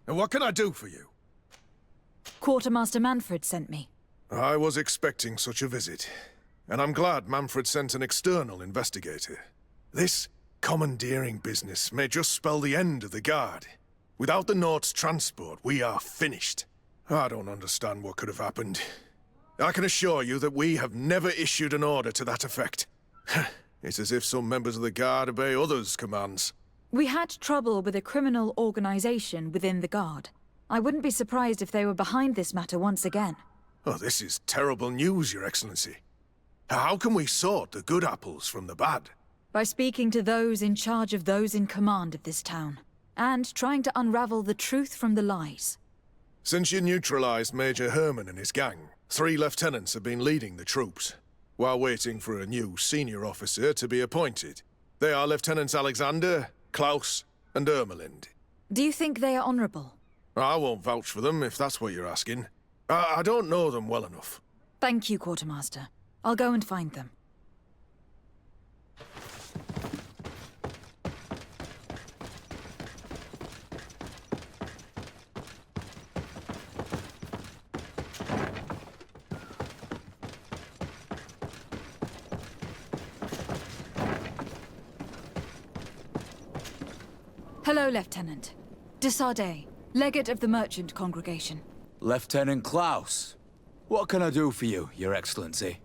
And what can I do for you? Quartermaster Manfred sent me. I was expecting such a visit, and I'm glad Manfred sent an external investigator. This commandeering business may just spell the end of the Guard. Without the Nord's transport, we are finished. I don't understand what could have happened. I can assure you that we have never issued an order to that effect. It's as if some members of the Guard obey others' commands. We had trouble with a criminal organization within the Guard. I wouldn't be surprised if they were behind this matter once again. Oh, this is terrible news, Your Excellency. How can we sort the good apples from the bad? By speaking to those in charge of those in command of this town, and trying to unravel the truth from the lies. Since you neutralized Major Herman and his gang, 3 lieutenants have been leading the troops, while waiting for a new senior officer to be appointed. They are Lieutenants Alexander, Klaus, and Ermelind. Do you think they are honorable? I won't vouch for them, if that's what you're asking. I don't know them well enough. Thank you, Quartermaster. I'll go and find them. Hello, Lieutenant. Desardet, Legate of the Merchant Congregation. Lieutenant Klaus. What can I do for you, Your Excellency?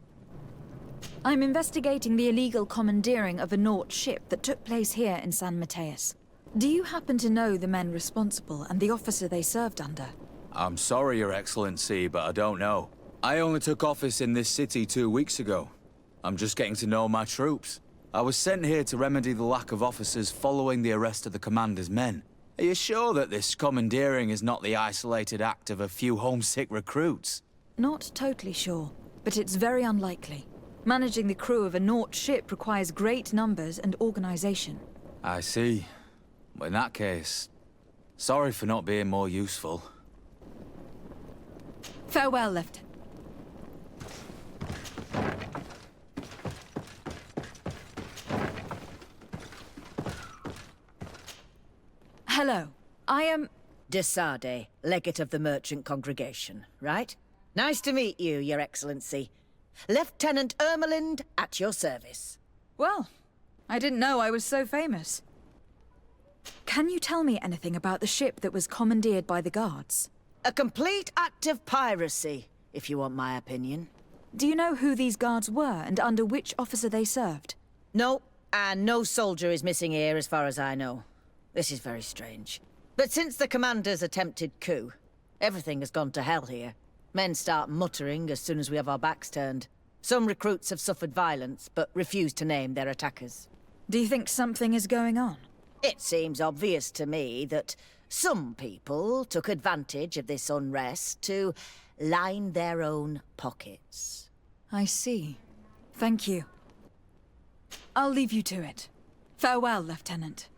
I'm investigating the illegal commandeering of a Nort ship that took place here in San Mateus. Do you happen to know the men responsible and the officer they served under? I'm sorry, Your Excellency, but I don't know. I only took office in this city 2 weeks ago. I'm just getting to know my troops. I was sent here to remedy the lack of officers following the arrest of the commander's men. Are you sure that this commandeering is not the isolated act of a few homesick recruits? Not totally sure, but it's very unlikely. Managing the crew of a Nort ship requires great numbers and organization. I see. Well, in that case, sorry for not being more useful. Farewell, Lieutenant. Hello. I am... Desardet, Legate of the Merchant Congregation, right? Nice to meet you, Your Excellency. Lieutenant Ermelind, at your service. Well, I didn't know I was so famous. Can you tell me anything about the ship that was commandeered by the guards? A complete act of piracy, if you want my opinion. Do you know who these guards were and under which officer they served? No, and no soldier is missing here as far as I know. This is very strange. But since the commander's attempted coup, everything has gone to hell here. Men start muttering as soon as we have our backs turned. Some recruits have suffered violence, but refuse to name their attackers. Do you think something is going on? It seems obvious to me that some people took advantage of this unrest to line their own pockets. I see. Thank you. I'll leave you to it. Farewell, Lieutenant.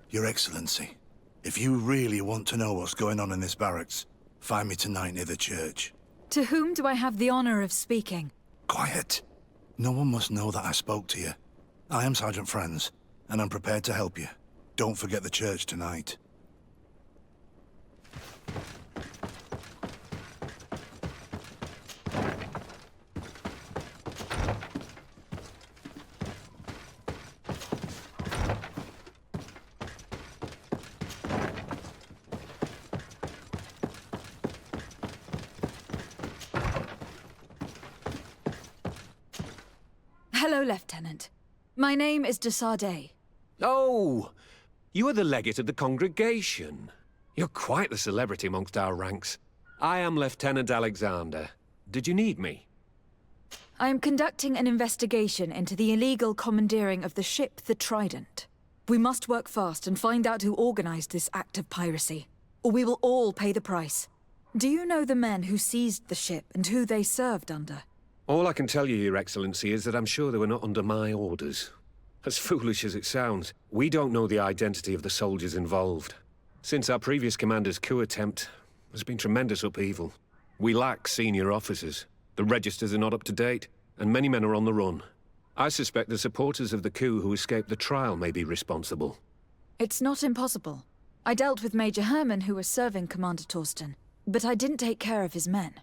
Your Excellency, if you really want to know what's going on in this barracks, find me tonight near the church. To whom do I have the honor of speaking? Quiet. No one must know that I spoke to you. I am Sergeant Franz, and I'm prepared to help you. Don't forget the church tonight. Hello, Lieutenant. My name is Desardet. Oh, you are the legate of the congregation. You're quite the celebrity amongst our ranks. I am Lieutenant Alexander. Did you need me? I am conducting an investigation into the illegal commandeering of the ship the Trident. We must work fast and find out who organized this act of piracy, or we will all pay the price. Do you know the men who seized the ship and who they served under? All I can tell you, Your Excellency, is that I'm sure they were not under my orders. As foolish as it sounds, we don't know the identity of the soldiers involved. Since our previous commander's coup attempt, there's been tremendous upheaval. We lack senior officers. The registers are not up to date, and many men are on the run. I suspect the supporters of the coup who escaped the trial may be responsible. It's not impossible. I dealt with Major Herman, who was serving Commander Torsten, but I didn't take care of his men.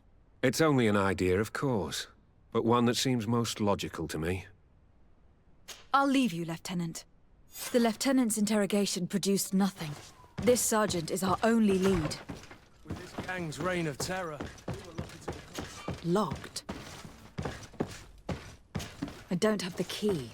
It's only an idea, of course, but one that seems most logical to me. I'll leave you, Lieutenant. The Lieutenant's interrogation produced nothing. This sergeant is our only lead. With this gang's reign of terror, Locked. I don't have the key.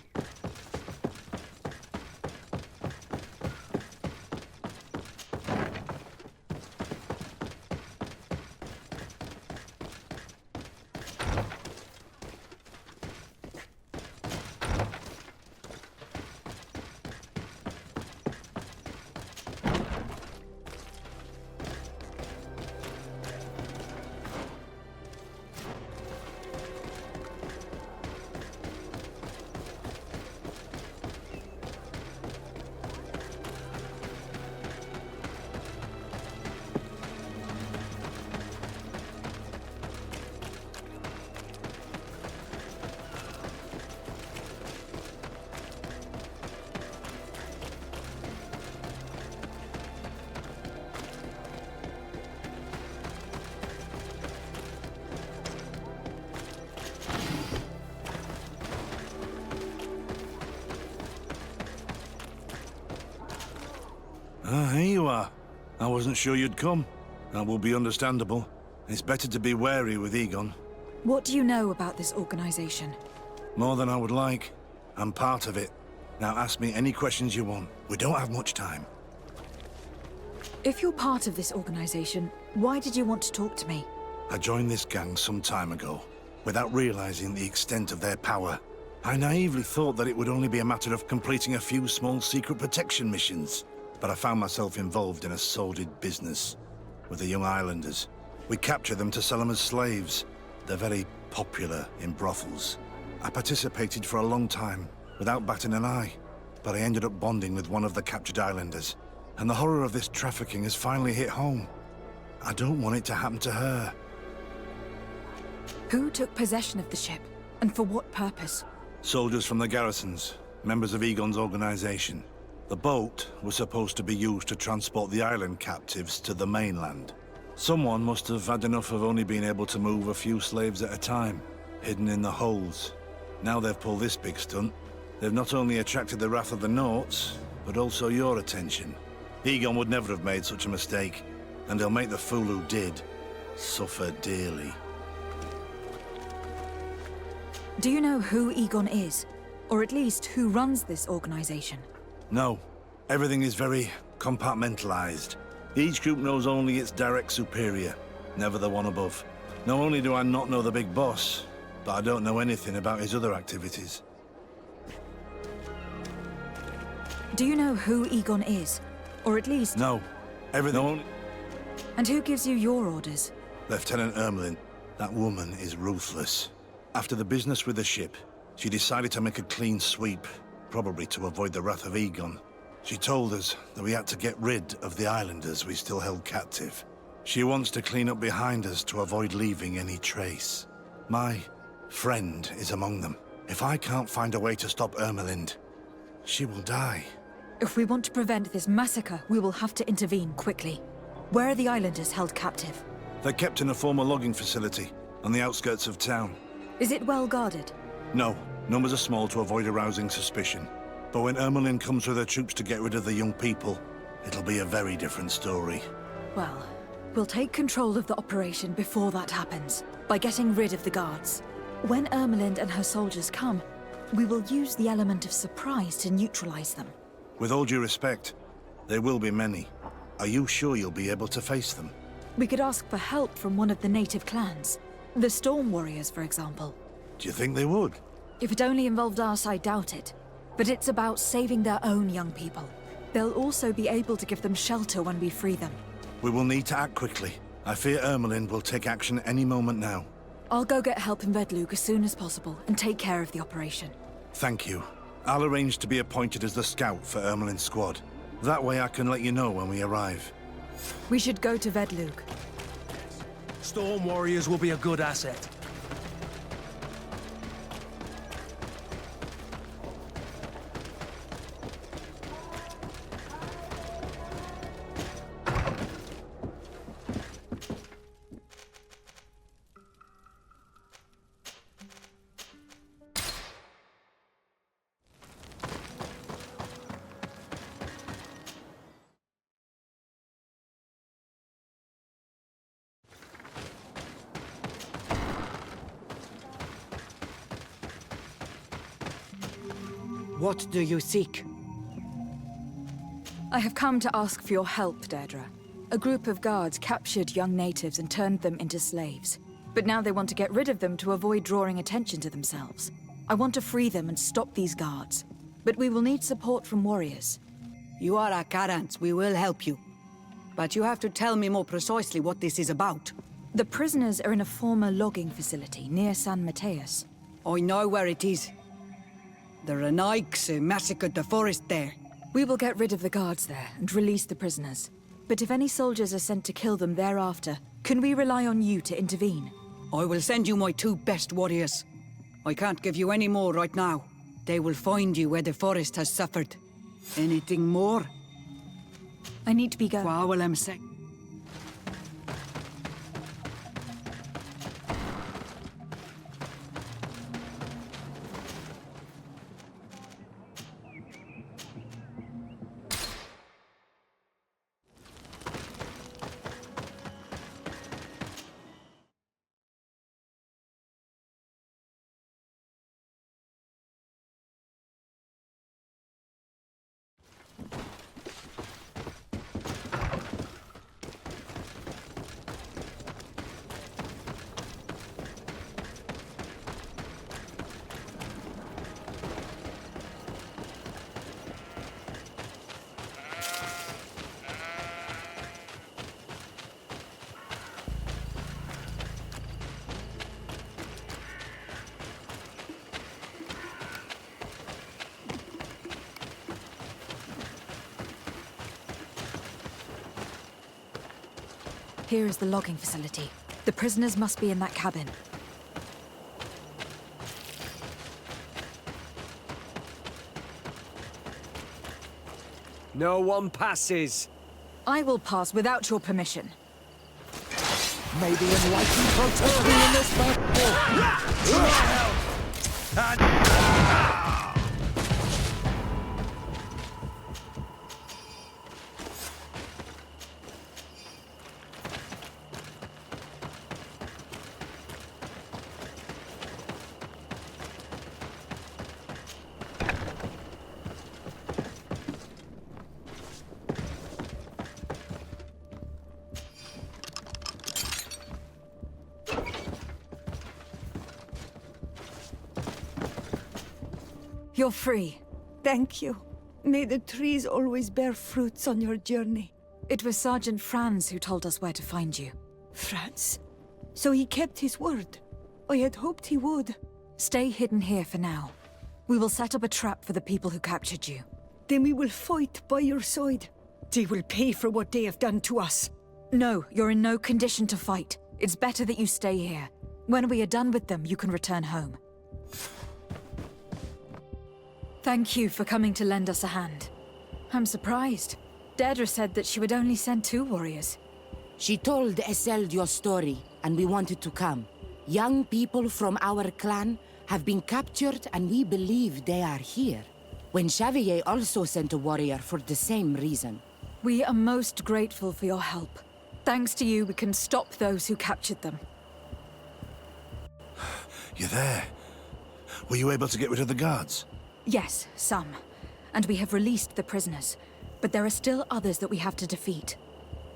Ah, here you are. I wasn't sure you'd come. That will be understandable. It's better to be wary with Egon. What do you know about this organization? More than I would like. I'm part of it. Now ask me any questions you want. We don't have much time. If you're part of this organization, why did you want to talk to me? I joined this gang some time ago, without realizing the extent of their power. I naively thought that it would only be a matter of completing a few small secret protection missions. But I found myself involved in a sordid business with the young islanders. We captured them to sell them as slaves. They're very popular in brothels. I participated for a long time, without batting an eye. But I ended up bonding with one of the captured islanders. And the horror of this trafficking has finally hit home. I don't want it to happen to her. Who took possession of the ship, and for what purpose? Soldiers from the garrisons, members of Egon's organization. The boat was supposed to be used to transport the island captives to the mainland. Someone must have had enough of only being able to move a few slaves at a time, hidden in the holds. Now they've pulled this big stunt. They've not only attracted the wrath of the Nauts, but also your attention. Egon would never have made such a mistake, and he'll make the fool who did suffer dearly. Do you know who Egon is? Or at least who runs this organization? No. Everything is very compartmentalized. Each group knows only its direct superior, never the one above. Not only do I not know the big boss, but I don't know anything about his other activities. Do you know who Egon is? Or at least... No. Everything only... And who gives you your orders? Lieutenant Ermelin. That woman is ruthless. After the business with the ship, she decided to make a clean sweep, probably to avoid the wrath of Egon. She told us that we had to get rid of the islanders we still held captive. She wants to clean up behind us to avoid leaving any trace. My friend is among them. If I can't find a way to stop Ermelind, she will die. If we want to prevent this massacre, we will have to intervene quickly. Where are the islanders held captive? They're kept in a former logging facility on the outskirts of town. Is it well guarded? No, numbers are small to avoid arousing suspicion. But when Ermelin comes with her troops to get rid of the young people, it'll be a very different story. Well, we'll take control of the operation before that happens, by getting rid of the guards. When Ermelind and her soldiers come, we will use the element of surprise to neutralize them. With all due respect, there will be many. Are you sure you'll be able to face them? We could ask for help from one of the native clans. The Storm Warriors, for example. Do you think they would? If it only involved us, I doubt it. But it's about saving their own young people. They'll also be able to give them shelter when we free them. We will need to act quickly. I fear Ermelin will take action any moment now. I'll go get help in Vedlug as soon as possible and take care of the operation. Thank you. I'll arrange to be appointed as the scout for Ermelin's squad. That way I can let you know when we arrive. We should go to Vedlug. Storm Warriors will be a good asset. What do you seek? I have come to ask for your help, Deirdre. A group of guards captured young natives and turned them into slaves. But now they want to get rid of them to avoid drawing attention to themselves. I want to free them and stop these guards. But we will need support from warriors. You are a Karants, we will help you. But you have to tell me more precisely what this is about. The prisoners are in a former logging facility near San Mateus. I know where it is. The Renaiks massacred the forest there. We will get rid of the guards there and release the prisoners. But if any soldiers are sent to kill them thereafter, can we rely on you to intervene? I will send you my 2 best warriors. I can't give you any more right now. They will find you where the forest has suffered. Anything more? I need to be going. What will I say? Here is the logging facility. The prisoners must be in that cabin. No one passes. I will pass without your permission. Maybe enlightened Protean in this battle. You're free. Thank you. May the trees always bear fruits on your journey. It was Sergeant Franz who told us where to find you. Franz. So he kept his word. I had hoped he would. Stay hidden here for now. We will set up a trap for the people who captured you. Then we will fight by your side. They will pay for what they have done to us. No, you're in no condition to fight. It's better that you stay here. When we are done with them, you can return home. Thank you for coming to lend us a hand. I'm surprised. Deirdre said that she would only send 2 warriors. She told Eseld your story, and we wanted to come. Young people from our clan have been captured, and we believe they are here. When Xavier also sent a warrior for the same reason. We are most grateful for your help. Thanks to you, we can stop those who captured them. You're there. Were you able to get rid of the guards? Yes, some. And we have released the prisoners. But there are still others that we have to defeat.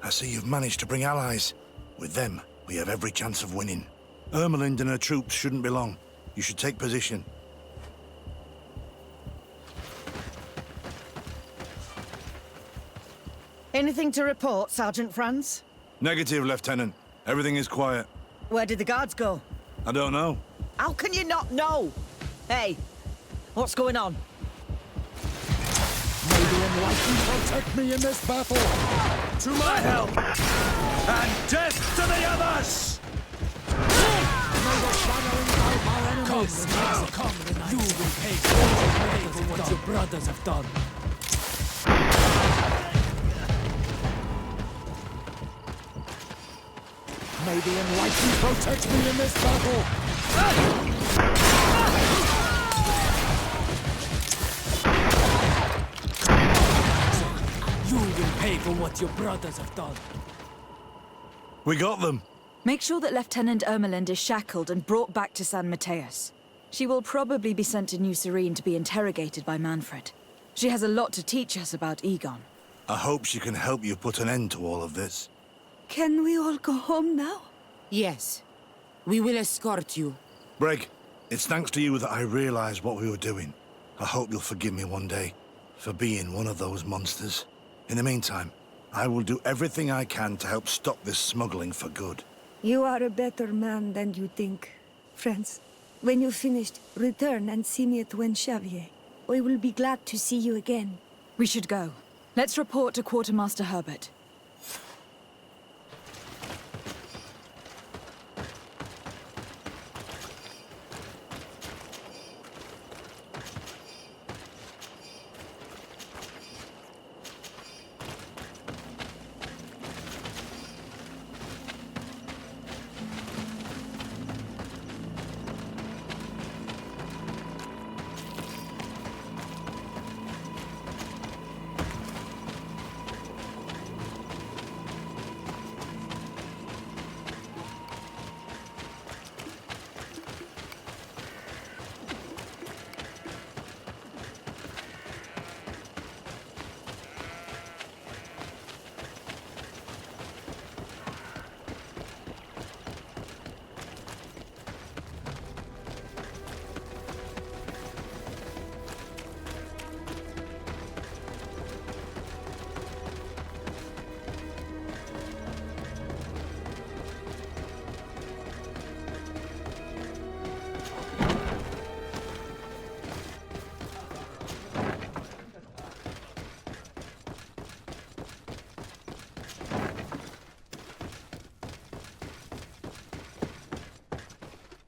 I see you've managed to bring allies. With them, we have every chance of winning. Ermelind and her troops shouldn't be long. You should take position. Anything to report, Sergeant Franz? Negative, Lieutenant. Everything is quiet. Where did the guards go? I don't know. How can you not know? Hey, what's going on? May the Enlightened protect me in this battle! To my help! And death to the others! May the shadow engulf our enemies! Come, you will pay for what your brothers have done. May the Enlightened protect me in this battle! You will pay for what your brothers have done. We got them. Make sure that Lieutenant Ermelind is shackled and brought back to San Mateus. She will probably be sent to New Serene to be interrogated by Manfred. She has a lot to teach us about Egon. I hope she can help you put an end to all of this. Can we all go home now? Yes. We will escort you. Breg, it's thanks to you that I realized what we were doing. I hope you'll forgive me one day for being one of those monsters. In the meantime, I will do everything I can to help stop this smuggling for good. You are a better man than you think, friends. When you're finished, return and see me at Xavier. I will be glad to see you again. We should go. Let's report to Quartermaster Herbert.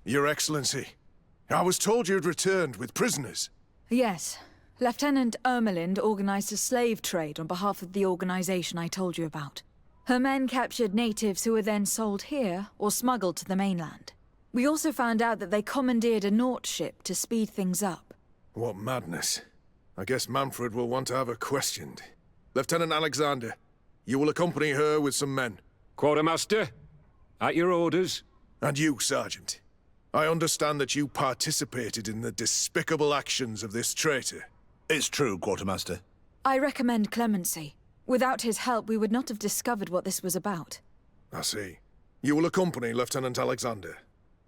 Your Excellency, I was told you had returned with prisoners. Yes. Lieutenant Ermelind organized a slave trade on behalf of the organization I told you about. Her men captured natives who were then sold here or smuggled to the mainland. We also found out that they commandeered a Naut ship to speed things up. What madness. I guess Manfred will want to have her questioned. Lieutenant Alexander, you will accompany her with some men. Quartermaster, at your orders. And you, Sergeant. I understand that you participated in the despicable actions of this traitor. It's true, Quartermaster. I recommend clemency. Without his help, we would not have discovered what this was about. I see. You will accompany Lieutenant Alexander.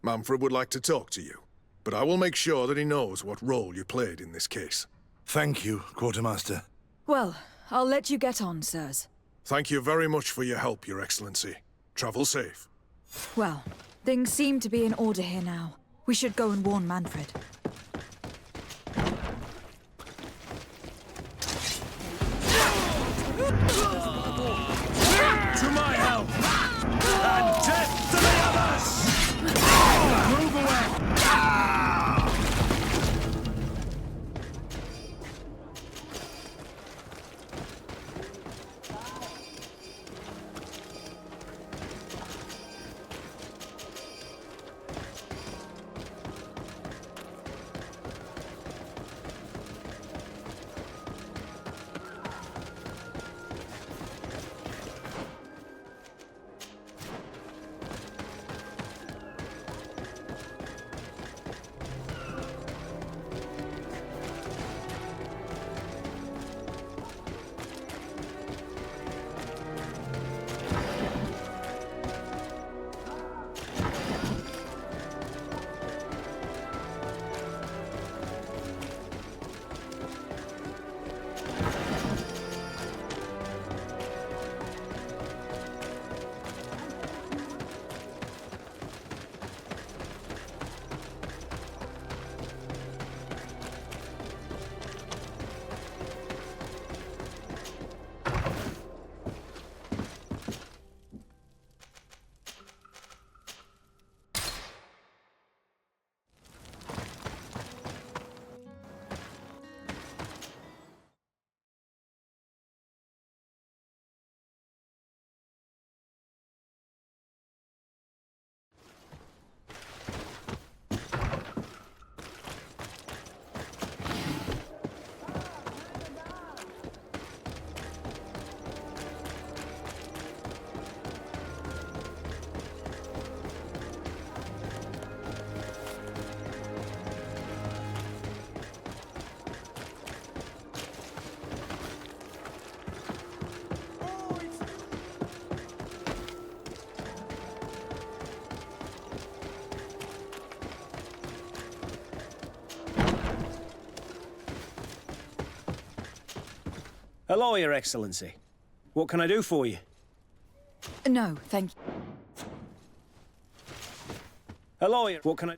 Manfred would like to talk to you, but I will make sure that he knows what role you played in this case. Thank you, Quartermaster. Well, I'll let you get on, sirs. Thank you very much for your help, Your Excellency. Travel safe. Well, things seem to be in order here now. We should go and warn Manfred. To my help! And death to the others! Move away! Hello, Your Excellency. What can I do for you? No, thank you. Hello, what can I...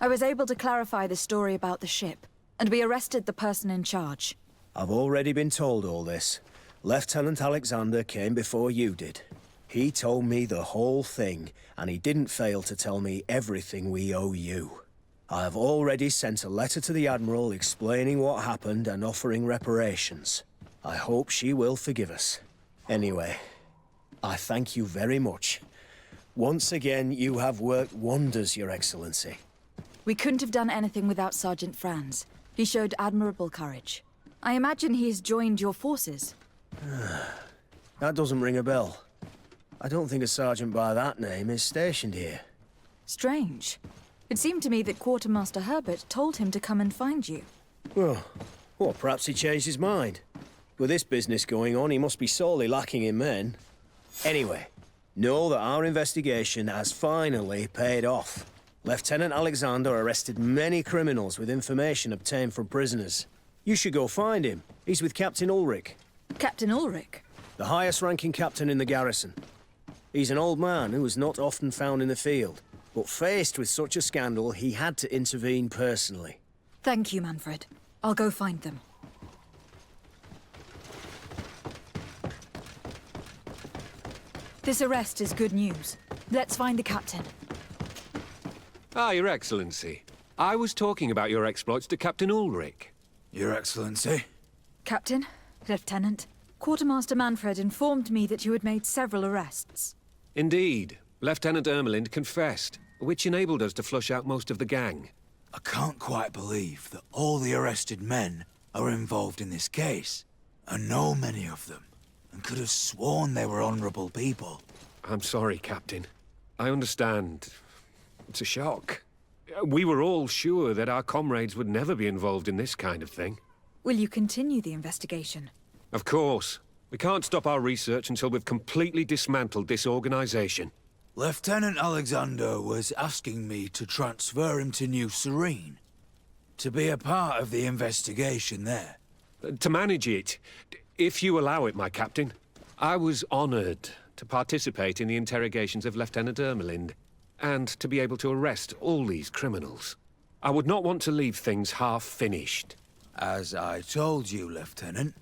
I was able to clarify the story about the ship, and we arrested the person in charge. I've already been told all this. Lieutenant Alexander came before you did. He told me the whole thing, and he didn't fail to tell me everything we owe you. I have already sent a letter to the Admiral explaining what happened and offering reparations. I hope she will forgive us. Anyway, I thank you very much. Once again, you have worked wonders, Your Excellency. We couldn't have done anything without Sergeant Franz. He showed admirable courage. I imagine he has joined your forces. That doesn't ring a bell. I don't think a sergeant by that name is stationed here. Strange. It seemed to me that Quartermaster Herbert told him to come and find you. Well, perhaps he changed his mind. With this business going on, he must be sorely lacking in men. Anyway, know that our investigation has finally paid off. Lieutenant Alexander arrested many criminals with information obtained from prisoners. You should go find him. He's with Captain Ulrich. Captain Ulrich? The highest-ranking captain in the garrison. He's an old man who is not often found in the field, but faced with such a scandal, he had to intervene personally. Thank you, Manfred. I'll go find them. This arrest is good news. Let's find the captain. Ah, Your Excellency. I was talking about your exploits to Captain Ulrich. Your Excellency? Captain, Lieutenant, Quartermaster Manfred informed me that you had made several arrests. Indeed. Lieutenant Ermelind confessed, which enabled us to flush out most of the gang. I can't quite believe that all the arrested men are involved in this case. I know many of them, and could have sworn they were honorable people. I'm sorry, Captain. I understand. It's a shock. We were all sure that our comrades would never be involved in this kind of thing. Will you continue the investigation? Of course. We can't stop our research until we've completely dismantled this organization. Lieutenant Alexander was asking me to transfer him to New Serene, to be a part of the investigation there. To manage it, if you allow it, my captain. I was honored to participate in the interrogations of Lieutenant Ermelind, and to be able to arrest all these criminals. I would not want to leave things half-finished. As I told you, Lieutenant,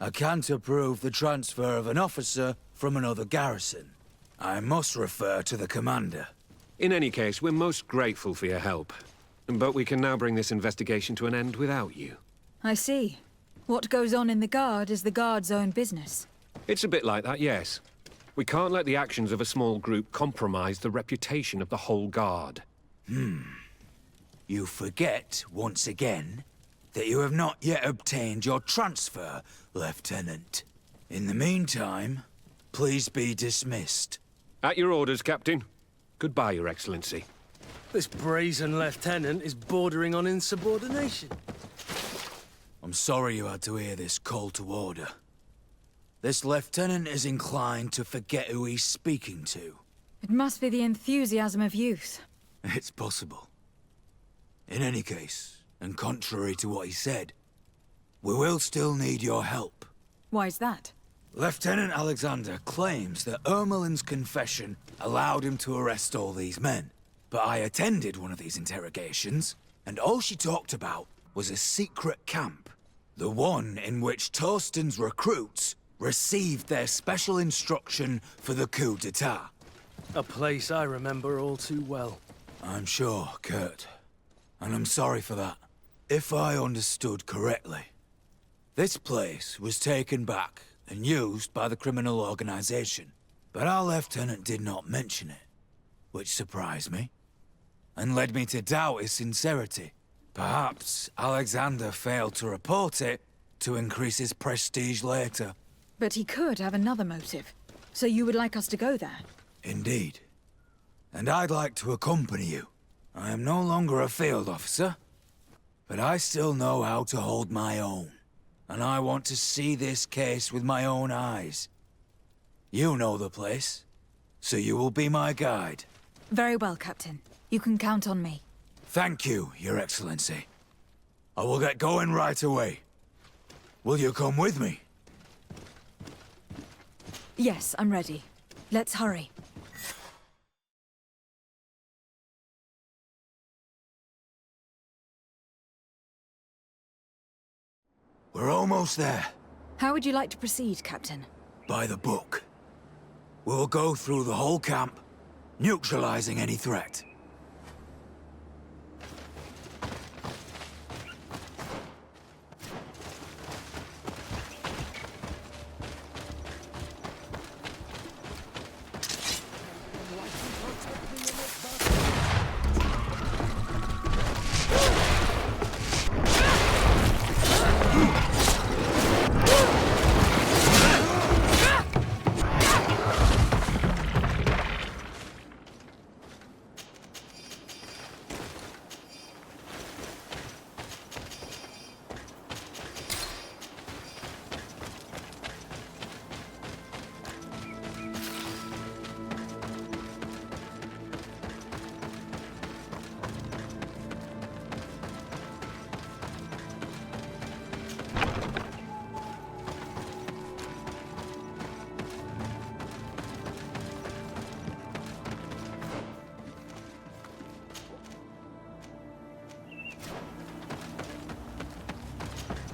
I can't approve the transfer of an officer from another garrison. I must refer to the commander. In any case, we're most grateful for your help. But we can now bring this investigation to an end without you. I see. What goes on in the Guard is the Guard's own business. It's a bit like that, yes. We can't let the actions of a small group compromise the reputation of the whole Guard. You forget, once again, that you have not yet obtained your transfer, Lieutenant. In the meantime, please be dismissed. At your orders, Captain. Goodbye, Your Excellency. This brazen lieutenant is bordering on insubordination. I'm sorry you had to hear this call to order. This lieutenant is inclined to forget who he's speaking to. It must be the enthusiasm of youth. It's possible. In any case, and contrary to what he said, we will still need your help. Why's that? Lieutenant Alexander claims that Ermelin's confession allowed him to arrest all these men. But I attended one of these interrogations, and all she talked about was a secret camp. The one in which Torsten's recruits received their special instruction for the coup d'etat. A place I remember all too well. I'm sure, Kurt. And I'm sorry for that. If I understood correctly, this place was taken back and used by the criminal organization. But our lieutenant did not mention it, which surprised me, and led me to doubt his sincerity. Perhaps Alexander failed to report it to increase his prestige later. But he could have another motive. So you would like us to go there? Indeed. And I'd like to accompany you. I am no longer a field officer, but I still know how to hold my own. And I want to see this case with my own eyes. You know the place, so you will be my guide. Very well, Captain. You can count on me. Thank you, Your Excellency. I will get going right away. Will you come with me? Yes, I'm ready. Let's hurry. We're almost there. How would you like to proceed, Captain? By the book. We'll go through the whole camp, neutralizing any threat.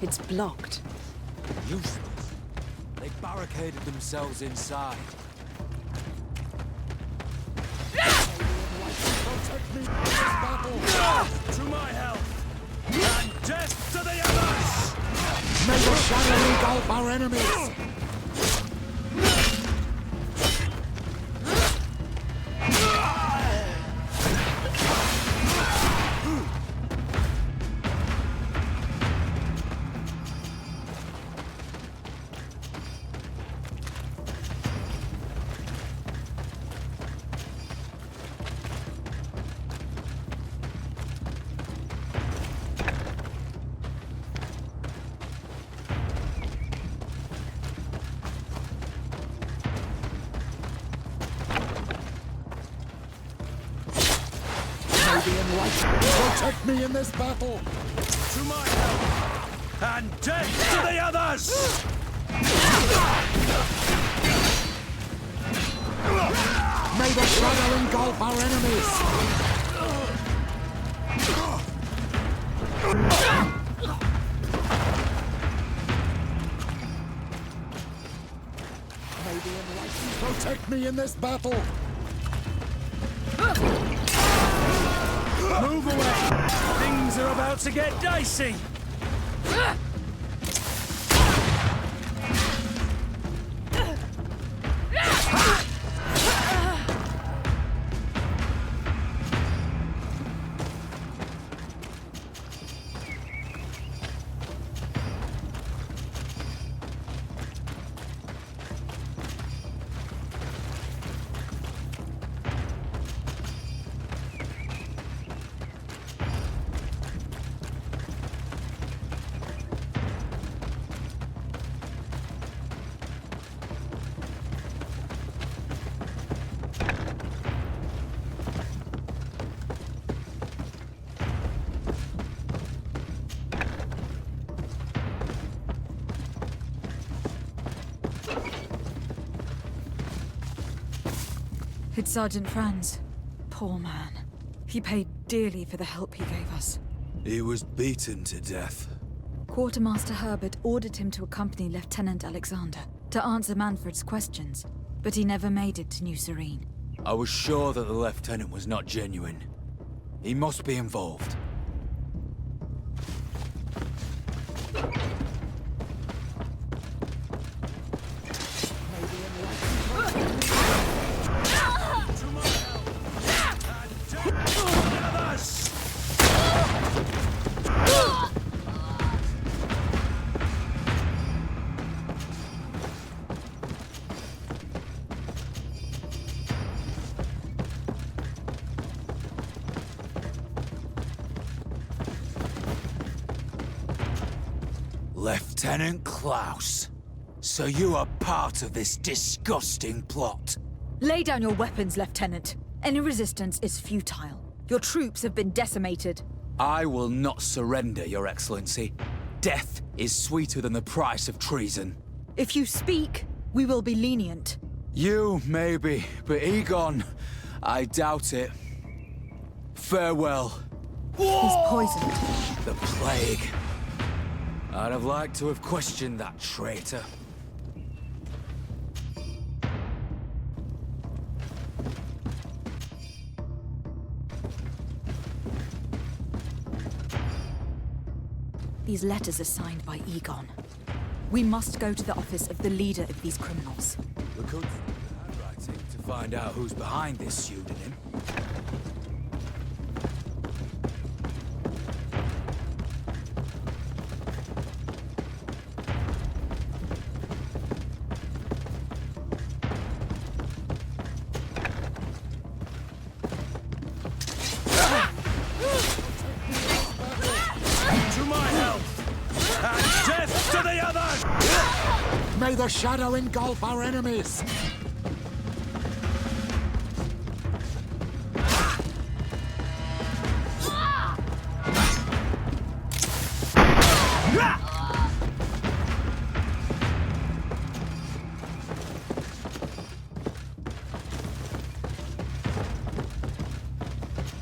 It's blocked. Useless. They barricaded themselves inside. Protect me in this battle! To my help! And death to the others! May the shadow engulf our enemies! Protect me in this battle! To my help! And death to the others! May the shadow engulf our enemies! May the enlightened protect me in this battle! Move away! Things are about to get dicey! It's Sergeant Franz. Poor man. He paid dearly for the help he gave us. He was beaten to death. Quartermaster Herbert ordered him to accompany Lieutenant Alexander to answer Manfred's questions, but he never made it to New Serene. I was sure that the lieutenant was not genuine. He must be involved. Lieutenant Klaus, so you are part of this disgusting plot. Lay down your weapons, Lieutenant. Any resistance is futile. Your troops have been decimated. I will not surrender, Your Excellency. Death is sweeter than the price of treason. If you speak, we will be lenient. You, maybe, but Egon, I doubt it. Farewell. He's poisoned. The plague. I'd have liked to have questioned that traitor. These letters are signed by Egon. We must go to the office of the leader of these criminals. We could find the handwriting to find out who's behind this pseudonym. May the shadow engulf our enemies!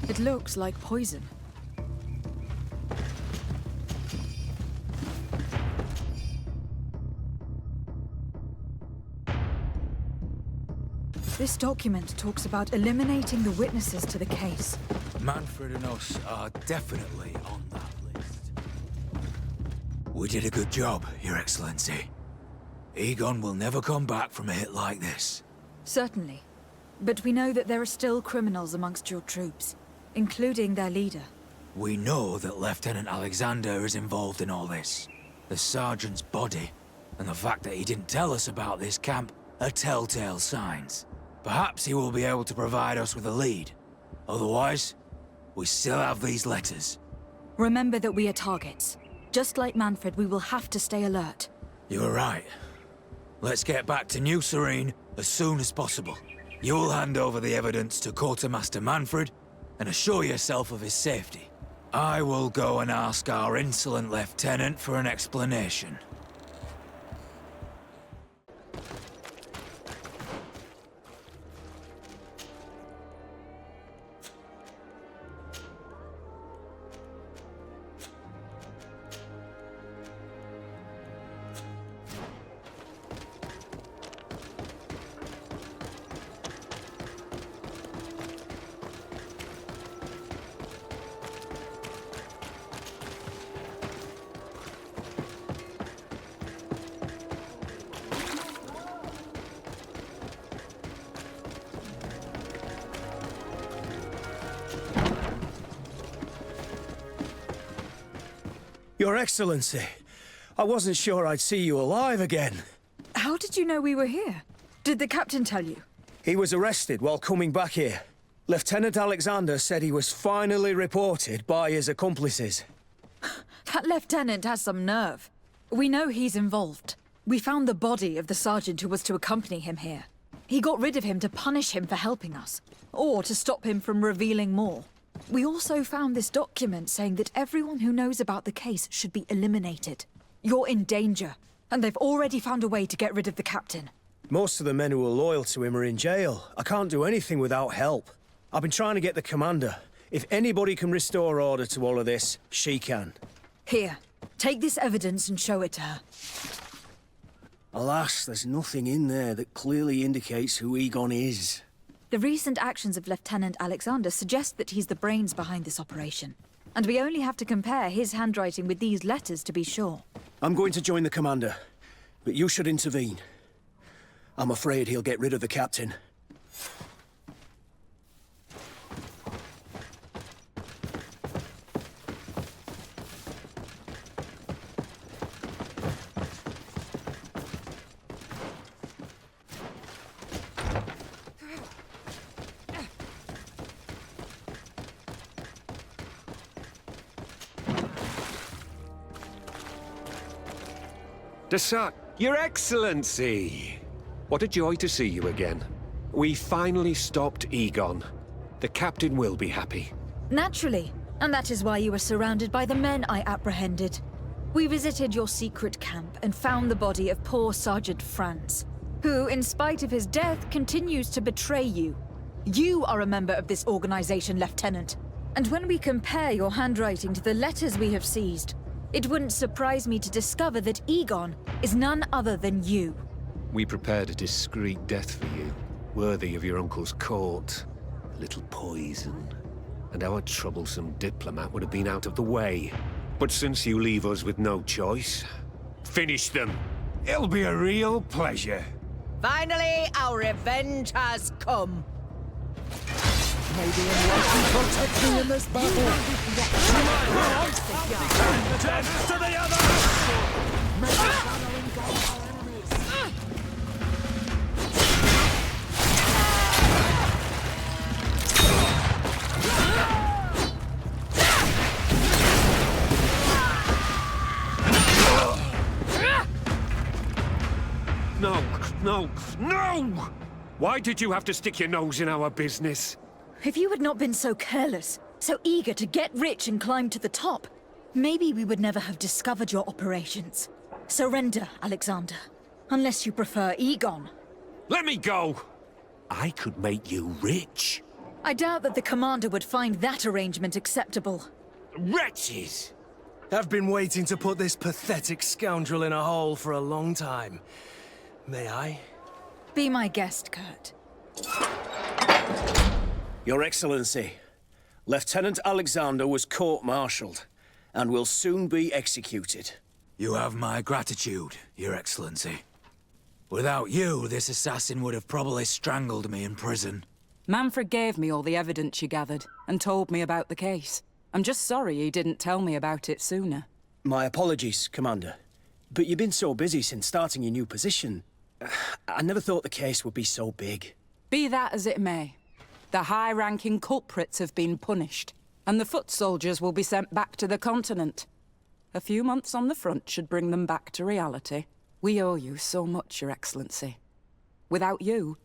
It looks like poison. This document talks about eliminating the witnesses to the case. Manfred and us are definitely on that list. We did a good job, Your Excellency. Egon will never come back from a hit like this. Certainly. But we know that there are still criminals amongst your troops, including their leader. We know that Lieutenant Alexander is involved in all this. The sergeant's body, and the fact that he didn't tell us about this camp, are telltale signs. Perhaps he will be able to provide us with a lead. Otherwise, we still have these letters. Remember that we are targets. Just like Manfred, we will have to stay alert. You're right. Let's get back to New Serene as soon as possible. You'll hand over the evidence to Quartermaster Manfred and assure yourself of his safety. I will go and ask our insolent lieutenant for an explanation. Your Excellency, I wasn't sure I'd see you alive again. How did you know we were here? Did the captain tell you? He was arrested while coming back here. Lieutenant Alexander said he was finally reported by his accomplices. That lieutenant has some nerve. We know he's involved. We found the body of the sergeant who was to accompany him here. He got rid of him to punish him for helping us, or to stop him from revealing more. We also found this document saying that everyone who knows about the case should be eliminated. You're in danger, and they've already found a way to get rid of the captain. Most of the men who are loyal to him are in jail. I can't do anything without help. I've been trying to get the commander. If anybody can restore order to all of this, she can. Here, take this evidence and show it to her. Alas, there's nothing in there that clearly indicates who Egon is. The recent actions of Lieutenant Alexander suggest that he's the brains behind this operation. And we only have to compare his handwriting with these letters to be sure. I'm going to join the commander, but you should intervene. I'm afraid he'll get rid of the captain. Desac, Your Excellency! What a joy to see you again. We finally stopped Egon. The captain will be happy. Naturally. And that is why you were surrounded by the men I apprehended. We visited your secret camp and found the body of poor Sergeant Franz. who, in spite of his death, continues to betray you. You are a member of this organization, Lieutenant. And when we compare your handwriting to the letters we have seized, it wouldn't surprise me to discover that Egon is none other than you. We prepared a discreet death for you, worthy of your uncle's court. A little poison, and our troublesome diplomat would have been out of the way. But since you leave us with no choice, finish them. It'll be a real pleasure. Finally, our revenge has come. May the Enlightened protect me in this battle! Death to the others! May the shadow engulf our enemies! No, no, no! Why did you have to stick your nose in our business? If you had not been so careless, so eager to get rich and climb to the top, maybe we would never have discovered your operations. Surrender, Alexander. Unless you prefer Egon. Let me go! I could make you rich. I doubt that the commander would find that arrangement acceptable. Wretches! I've been waiting to put this pathetic scoundrel in a hole for a long time. May I? Be my guest, Kurt. Your Excellency, Lieutenant Alexander was court-martialed and will soon be executed. You have my gratitude, Your Excellency. Without you, this assassin would have probably strangled me in prison. Manfred gave me all the evidence you gathered and told me about the case. I'm just sorry he didn't tell me about it sooner. My apologies, Commander. But you've been so busy since starting your new position. I never thought the case would be so big. Be that as it may, the high-ranking culprits have been punished, and the foot soldiers will be sent back to the continent. A few months on the front should bring them back to reality. We owe you so much, Your Excellency. Without you,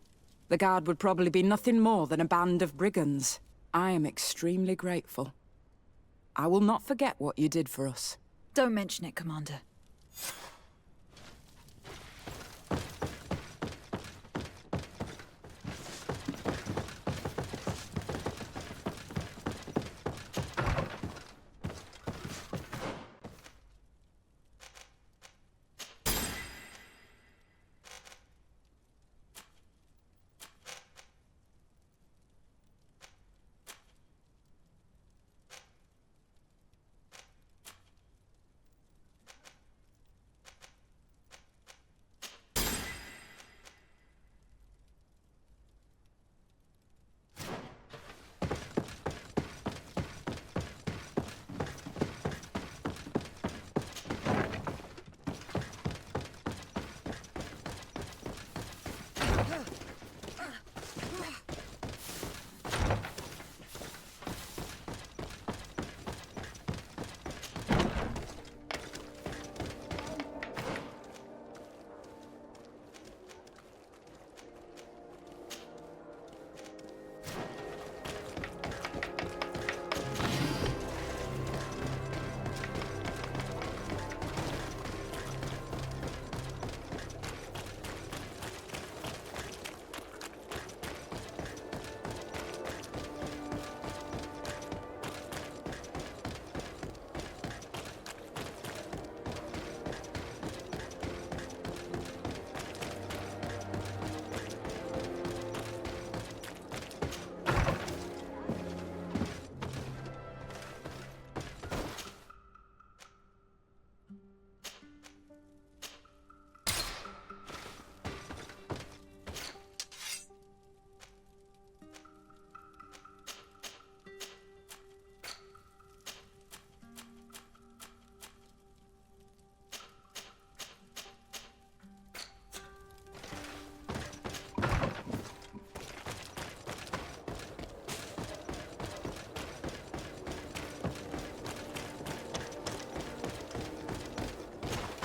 the Guard would probably be nothing more than a band of brigands. I am extremely grateful. I will not forget what you did for us. Don't mention it, Commander.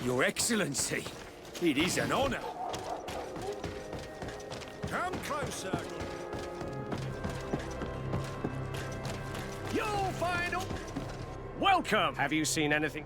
Your Excellency, it is an honor. Come closer! You'll find out. Welcome! Have you seen anything?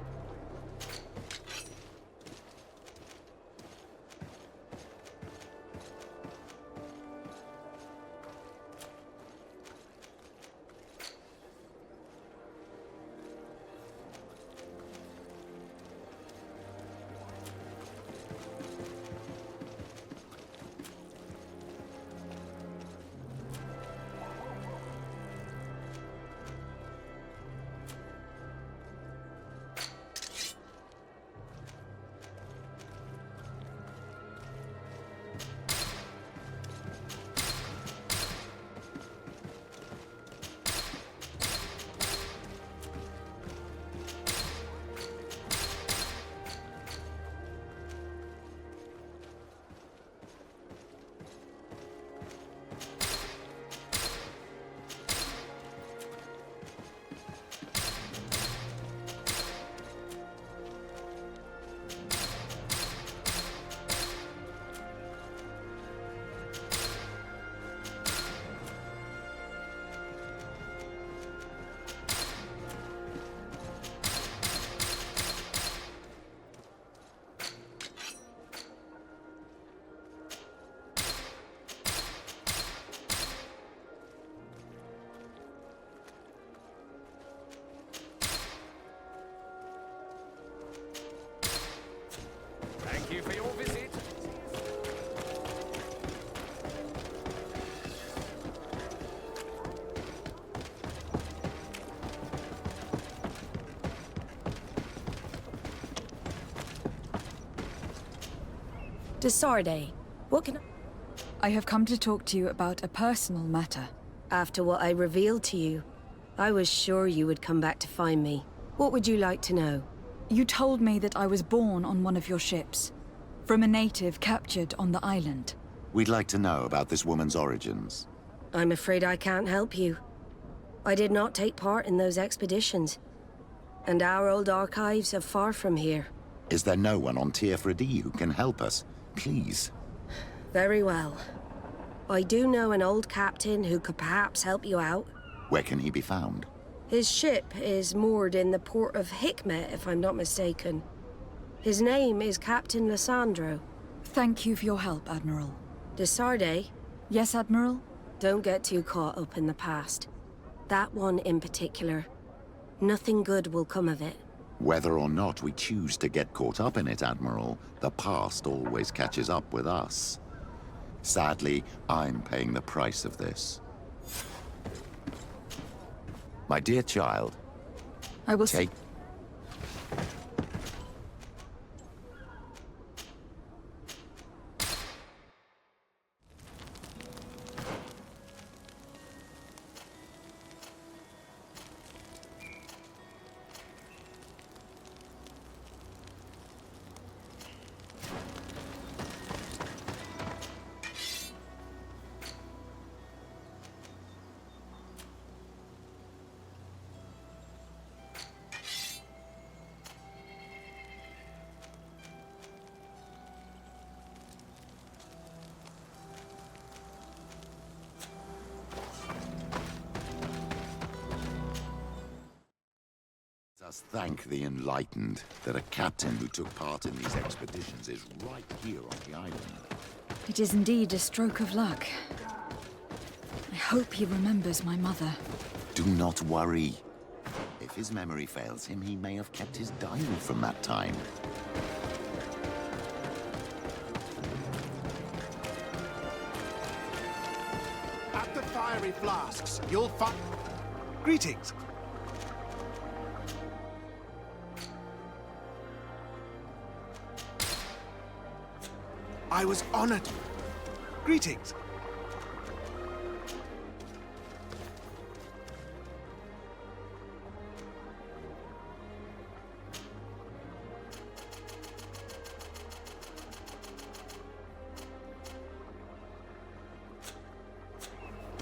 you for your visit. Desarde, what can I have come to talk to you about a personal matter. After what I revealed to you, I was sure you would come back to find me. What would you like to know? You told me that I was born on one of your ships, from a native captured on the island. We'd like to know about this woman's origins. I'm afraid I can't help you. I did not take part in those expeditions, and our old archives are far from here. Is there no one on Tier D who can help us? Please. Very well. I do know an old captain who could perhaps help you out. Where can he be found? His ship is moored in the port of Hikmet, if I'm not mistaken. His name is Captain Lissandro. Thank you for your help, Admiral. Desarde? Yes, Admiral? Don't get too caught up in the past. That one in particular. Nothing good will come of it. Whether or not we choose to get caught up in it, Admiral, the past always catches up with us. Sadly, I'm paying the price of this. My dear child, I will take... Us thank the enlightened that a captain who took part in these expeditions is right here on the island. It is indeed a stroke of luck. I hope he remembers my mother. Do not worry. If his memory fails him, he may have kept his diary from that time. At the fiery flasks, you'll find... Greetings. I was honored. Greetings.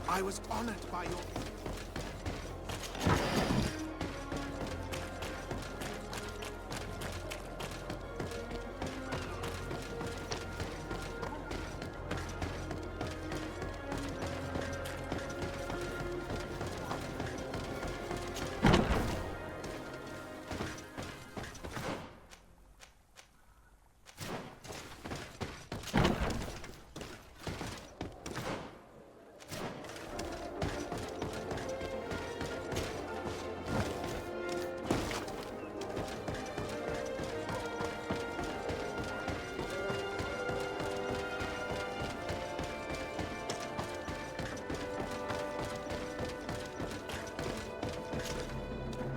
I was honored by your...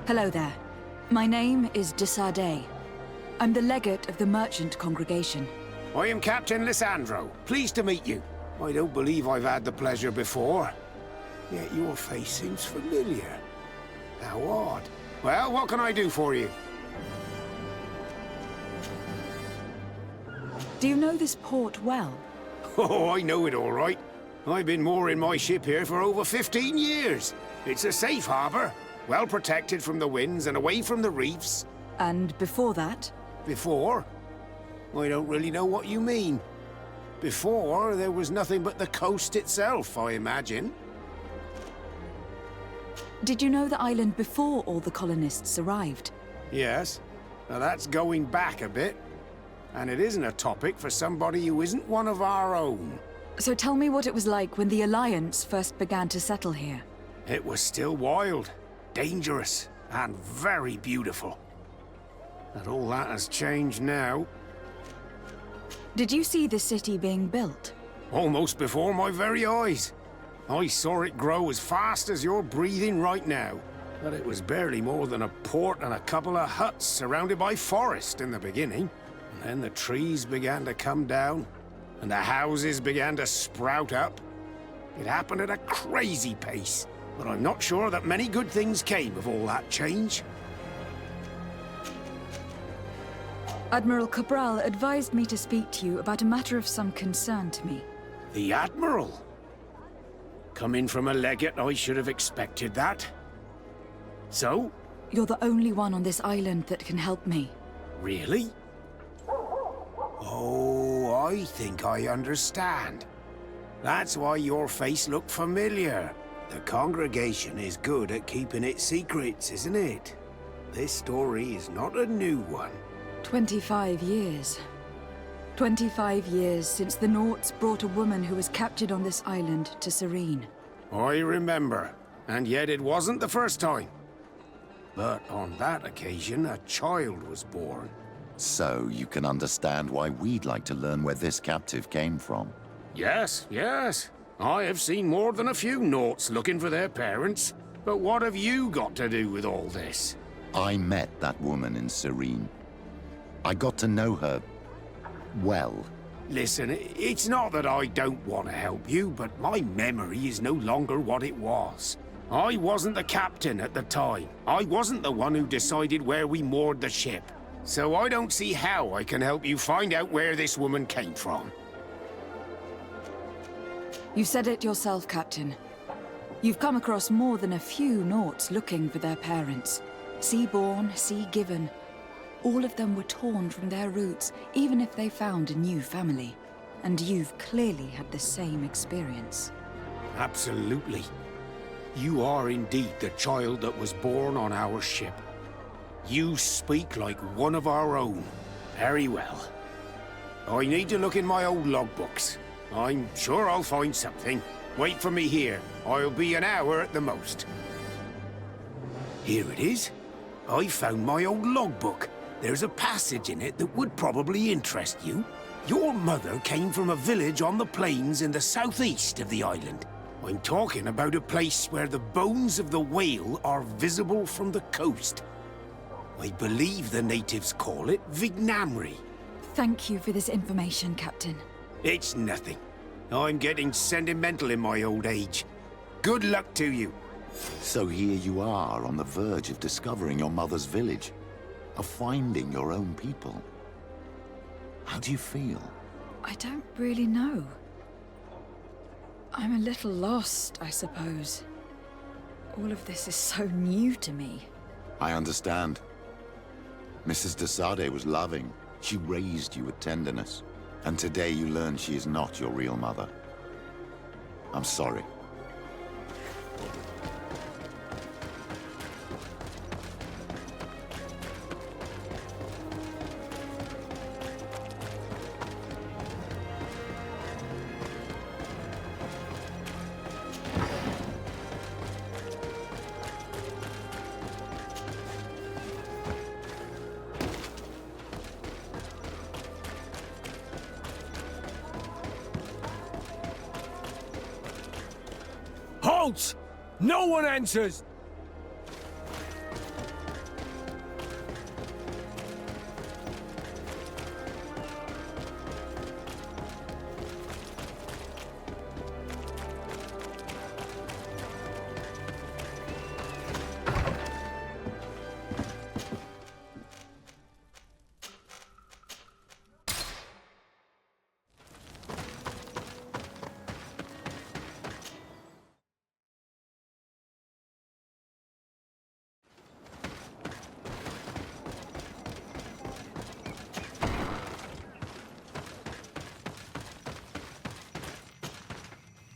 Hello there. My name is Desarde. I'm the legate of the merchant congregation. I am Captain Lissandro. Pleased to meet you. I don't believe I've had the pleasure before. Yet your face seems familiar. How odd. Well, what can I do for you? Do you know this port well? Oh, I know it all right. I've been mooring my ship here for over 15 years. It's a safe harbor, well protected from the winds and away from the reefs. And before that? Before? I don't really know what you mean. Before, there was nothing but the coast itself, I imagine. Did you know the island before all the colonists arrived? Yes. Now that's going back a bit. And it isn't a topic for somebody who isn't one of our own. So tell me what it was like when the Alliance first began to settle here. It was still wild, dangerous, and very beautiful. But all that has changed now. Did you see the city being built? Almost before my very eyes. I saw it grow as fast as you're breathing right now. But it was barely more than a port and a couple of huts surrounded by forest in the beginning. And then the trees began to come down, and the houses began to sprout up. It happened at a crazy pace, but I'm not sure that many good things came of all that change. Admiral Cabral advised me to speak to you about a matter of some concern to me. The Admiral? Coming from a legate, I should have expected that. So? You're the only one on this island that can help me. Really? Oh, I think I understand. That's why your face looked familiar. The congregation is good at keeping its secrets, isn't it? This story is not a new one. 25 years. 25 years since the Nauts brought a woman who was captured on this island to Serene. I remember, and yet it wasn't the first time. But on that occasion, a child was born. So you can understand why we'd like to learn where this captive came from. Yes, yes. I have seen more than a few Nauts looking for their parents. But what have you got to do with all this? I met that woman in Serene. I got to know her well. Listen, it's not that I don't want to help you, but my memory is no longer what it was. I wasn't the captain at the time. I wasn't the one who decided where we moored the ship. So I don't see how I can help you find out where this woman came from. You said it yourself, Captain. You've come across more than a few Nauts looking for their parents. Sea-born, sea-given. All of them were torn from their roots, even if they found a new family. And you've clearly had the same experience. Absolutely. You are indeed the child that was born on our ship. You speak like one of our own. Very well. I need to look in my old logbooks. I'm sure I'll find something. Wait for me here. I'll be an hour at the most. Here it is. I found my old logbook. There's a passage in it that would probably interest you. Your mother came from a village on the plains in the southeast of the island. I'm talking about a place where the bones of the whale are visible from the coast. I believe the natives call it Vignamri. Thank you for this information, Captain. It's nothing. I'm getting sentimental in my old age. Good luck to you. So here you are on the verge of discovering your mother's village, of finding your own people. How do you feel? I don't really know. I'm a little lost, I suppose. All of this is so new to me. I understand. Mrs. de Sade was loving. She raised you with tenderness. And today you learn she is not your real mother. I'm sorry. Halt! No one enters!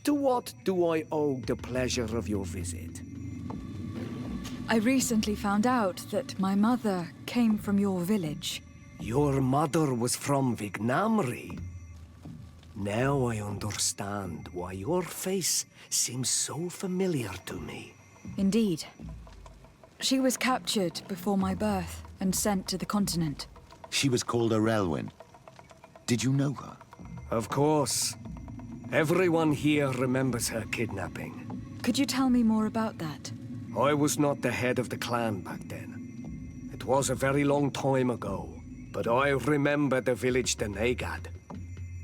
To what do I owe the pleasure of your visit? I recently found out that my mother came from your village. Your mother was from Vignamri. Now I understand why your face seems so familiar to me. Indeed. She was captured before my birth and sent to the continent. She was called Arelwyn. Did you know her? Of course. Everyone here remembers her kidnapping. Could you tell me more about that? I was not the head of the clan back then. It was a very long time ago, but I remember the village Denegad.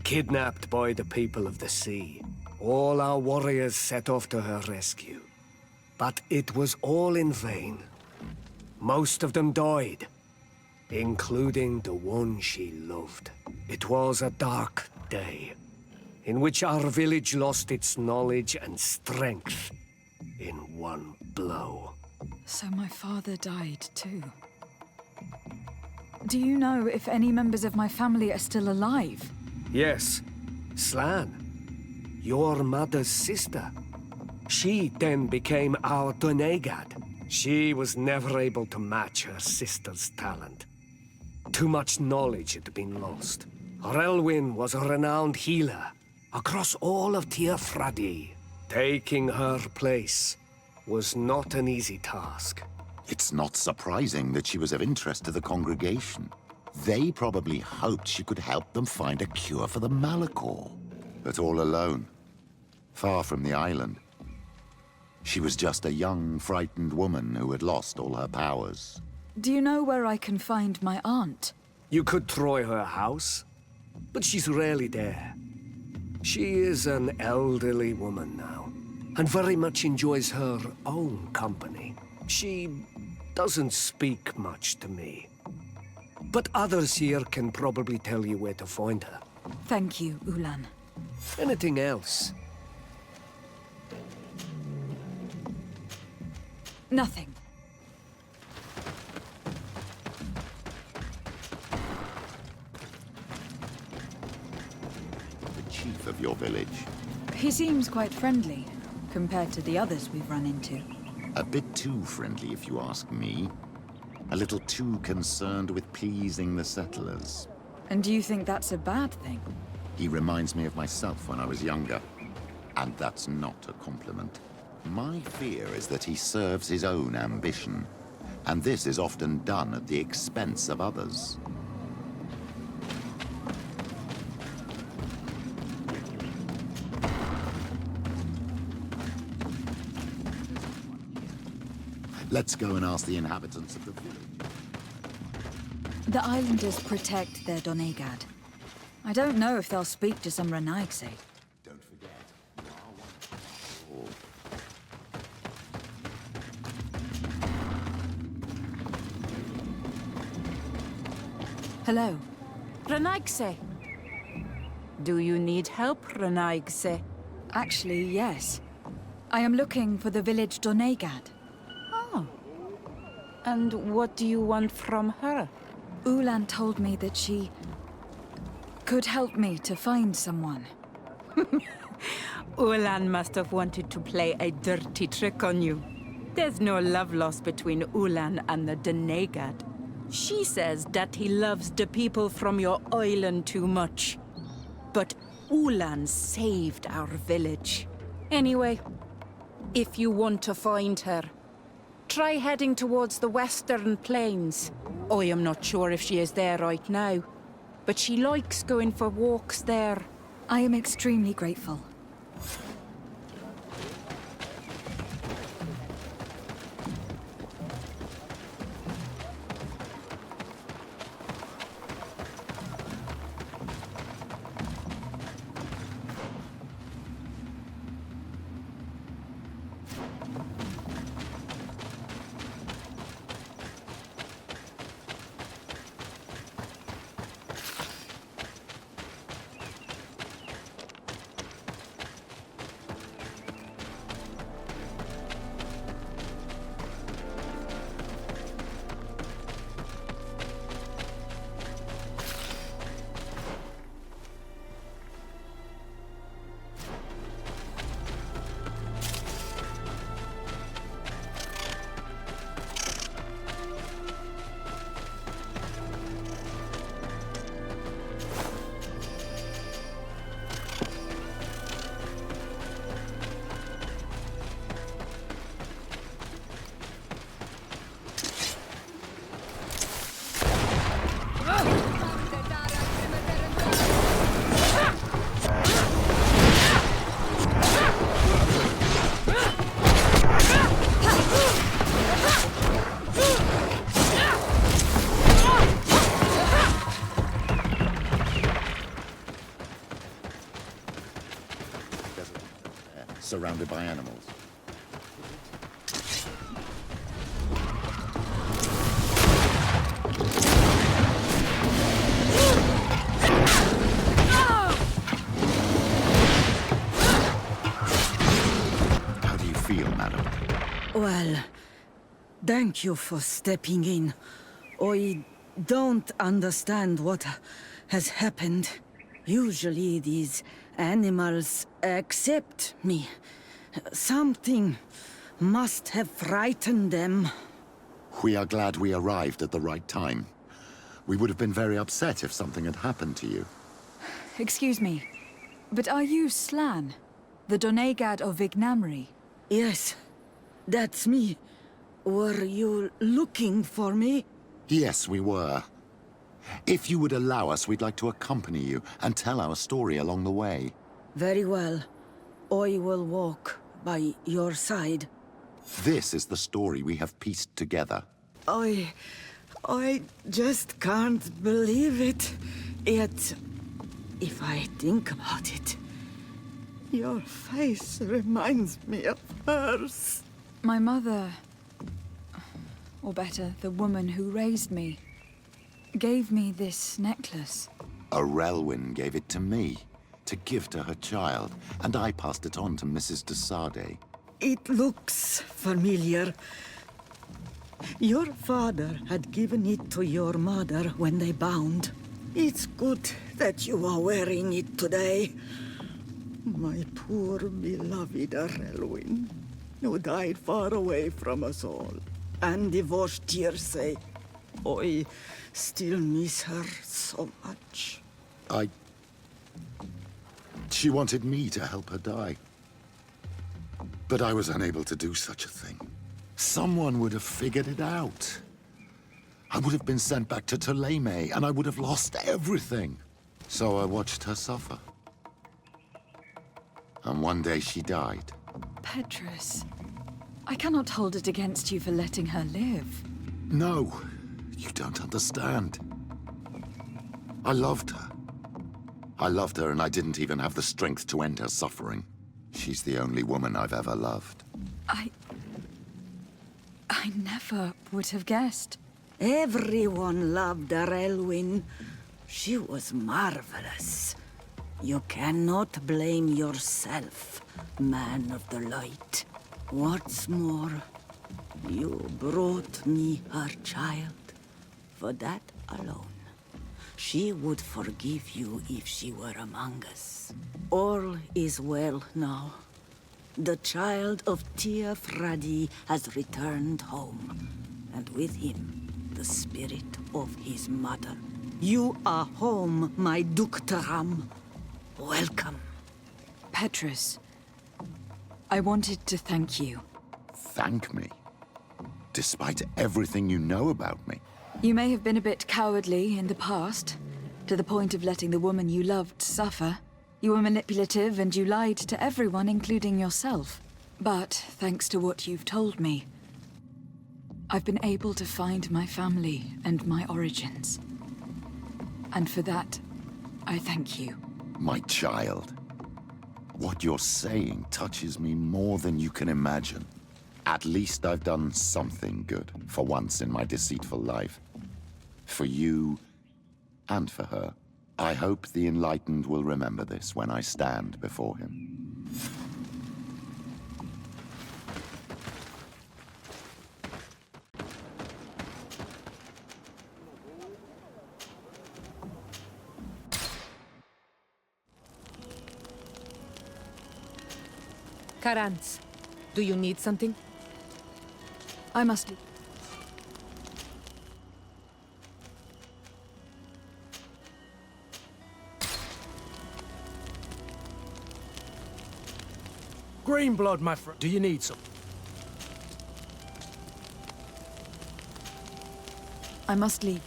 Kidnapped by the people of the sea. All our warriors set off to her rescue. But it was all in vain. Most of them died, including the one she loved. It was a dark day, in which our village lost its knowledge and strength in one blow. So my father died too. Do you know if any members of my family are still alive? Yes, Slan, your mother's sister. She then became our Donegad. She was never able to match her sister's talent. Too much knowledge had been lost. Relwyn was a renowned healer across all of Teofradi. Taking her place was not an easy task. It's not surprising that she was of interest to the congregation. They probably hoped she could help them find a cure for the Malachor. But all alone, far from the island. She was just a young, frightened woman who had lost all her powers. Do you know where I can find my aunt? You could try her house, but she's rarely there. She is an elderly woman now, and very much enjoys her own company. She doesn't speak much to me. But others here can probably tell you where to find her. Thank you, Ulan. Anything else? Nothing. The chief of your village. He seems quite friendly, compared to the others we've run into. A bit too friendly, if you ask me. A little too concerned with pleasing the settlers. And do you think that's a bad thing? He reminds me of myself when I was younger. And that's not a compliment. My fear is that he serves his own ambition. And this is often done at the expense of others. Let's go and ask the inhabitants of the village. The islanders protect their Donegad. I don't know if they'll speak to some Renaigse. Don't forget, you are one. Hello. Renaigse. Do you need help, Renaigse? Actually, yes. I am looking for the village Donegad. Oh. And what do you want from her? Ulan told me that she could help me to find someone. Ulan must have wanted to play a dirty trick on you. There's no love lost between Ulan and the Donegad. She says that he loves the people from your island too much. But Ulan saved our village. Anyway, if you want to find her, try heading towards the western plains. I am not sure if she is there right now, but she likes going for walks there. I am extremely grateful. surrounded by animals. How do you feel, madam? Well, thank you for stepping in. I don't understand what has happened. Usually these animals accept me. Something must have frightened them. We are glad we arrived at the right time. We would have been very upset if something had happened to you. Excuse me, but are you Slan, the Donegad of Vignamri? Yes, that's me. Were you looking for me? Yes, we were. If you would allow us, we'd like to accompany you and tell our story along the way. Very well. I will walk by your side. This is the story we have pieced together. I just can't believe it. Yet, if I think about it, your face reminds me of hers. My mother, or better, the woman who raised me, gave me this necklace. Arelwyn gave it to me, to give to her child, and I passed it on to Mrs. de Sade. It looks familiar. Your father had given it to your mother when they bound. It's good that you are wearing it today. My poor beloved Arelwyn, who died far away from us all, and divorced Tirce. I still miss her so much. She wanted me to help her die. But I was unable to do such a thing. Someone would have figured it out. I would have been sent back to Ptolemy, and I would have lost everything. So I watched her suffer. And one day she died. Petrus, I cannot hold it against you for letting her live. No, you don't understand. I loved her. I loved her, and I didn't even have the strength to end her suffering. She's the only woman I've ever loved. I never would have guessed. Everyone loved Arelwyn. She was marvelous. You cannot blame yourself, man of the light. What's more, you brought me her child. For that alone, she would forgive you if she were among us. All is well now. The child of Tia Fradi has returned home, and with him, the spirit of his mother. You are home, my Duktaram. Welcome. Petrus, I wanted to thank you. Thank me? Despite everything you know about me? You may have been a bit cowardly in the past, to the point of letting the woman you loved suffer. You were manipulative and you lied to everyone, including yourself. But thanks to what you've told me, I've been able to find my family and my origins. And for that, I thank you. My child. What you're saying touches me more than you can imagine. At least I've done something good, for once in my deceitful life. For you, and for her. I hope the Enlightened will remember this when I stand before him. Karantz, do you need something? I must... Green blood, my friend. Do you need some? I must leave.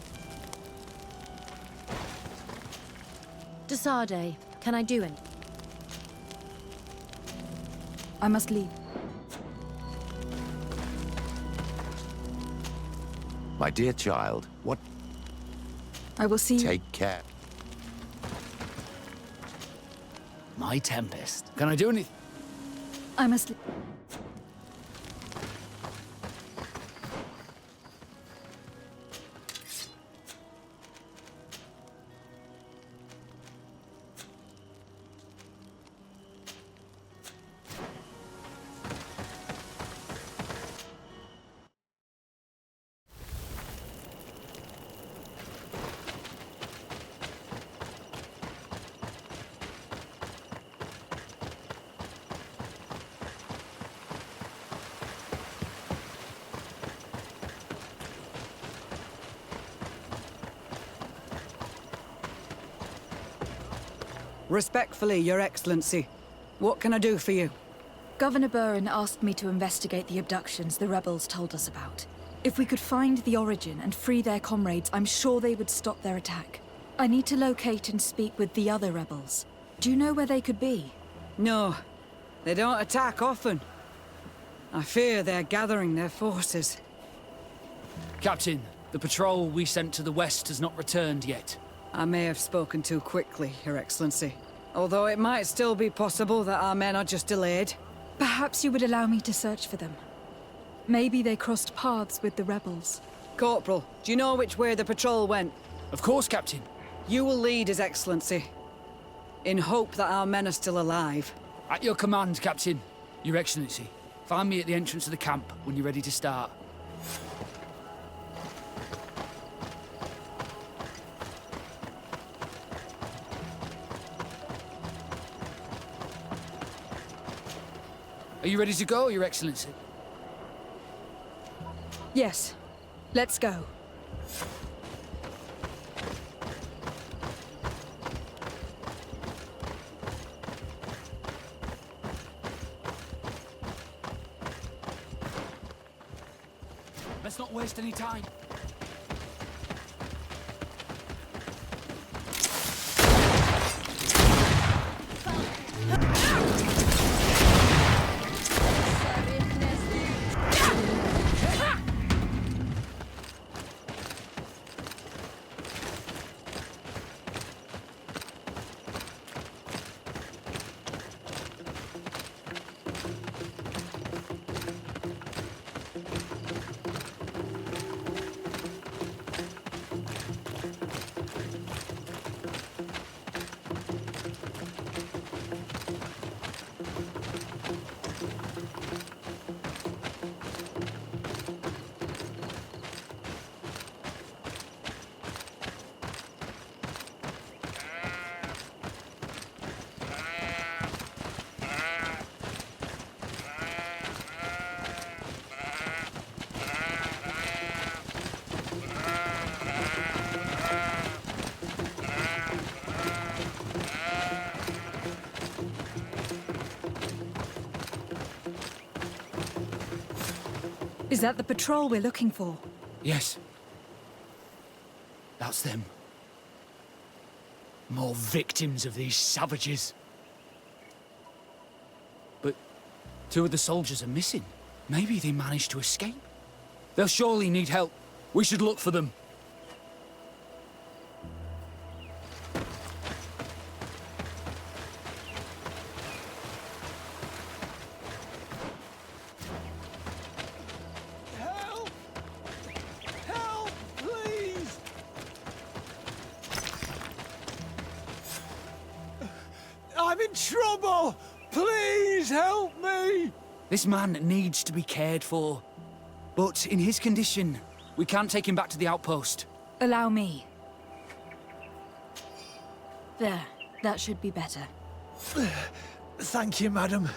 De Sade, can I do it? I must leave. My dear child, what... I will see you. Take care. My Tempest. Can I do anything? I must... Respectfully, Your Excellency. What can I do for you? Governor Burin asked me to investigate the abductions the rebels told us about. If we could find the origin and free their comrades, I'm sure they would stop their attack. I need to locate and speak with the other rebels. Do you know where they could be? No, they don't attack often. I fear they're gathering their forces. Captain, the patrol we sent to the west has not returned yet. I may have spoken too quickly, Your Excellency. Although it might still be possible that our men are just delayed. Perhaps you would allow me to search for them. Maybe they crossed paths with the rebels. Corporal, do you know which way the patrol went? Of course, Captain. You will lead, His Excellency. In hope that our men are still alive. At your command, Captain. Your Excellency. Find me at the entrance of the camp when you're ready to start. Are you ready to go, Your Excellency? Yes. Let's go. Let's not waste any time. Is that the patrol we're looking for? Yes. That's them. More victims of these savages. But 2 of the soldiers are missing. Maybe they managed to escape. They'll surely need help. We should look for them. I'm in trouble! Please help me! This man needs to be cared for. But in his condition, we can't take him back to the outpost. Allow me. There. That should be better. Thank you, madam.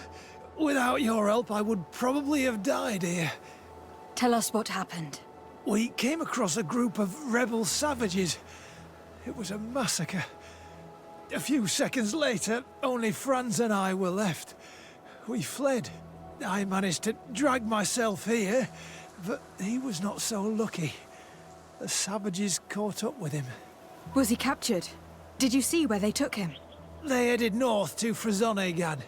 Without your help, I would probably have died here. Tell us what happened. We came across a group of rebel savages. It was a massacre. A few seconds later, only Franz and I were left. We fled. I managed to drag myself here, but he was not so lucky. The savages caught up with him. Was he captured? Did you see where they took him? They headed north to Frezonegad,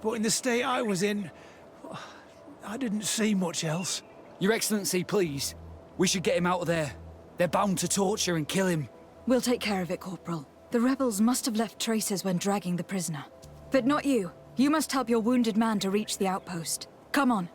but in the state I was in, I didn't see much else. Your Excellency, please. We should get him out of there. They're bound to torture and kill him. We'll take care of it, Corporal. The rebels must have left traces when dragging the prisoner. But not you. You must help your wounded man to reach the outpost. Come on.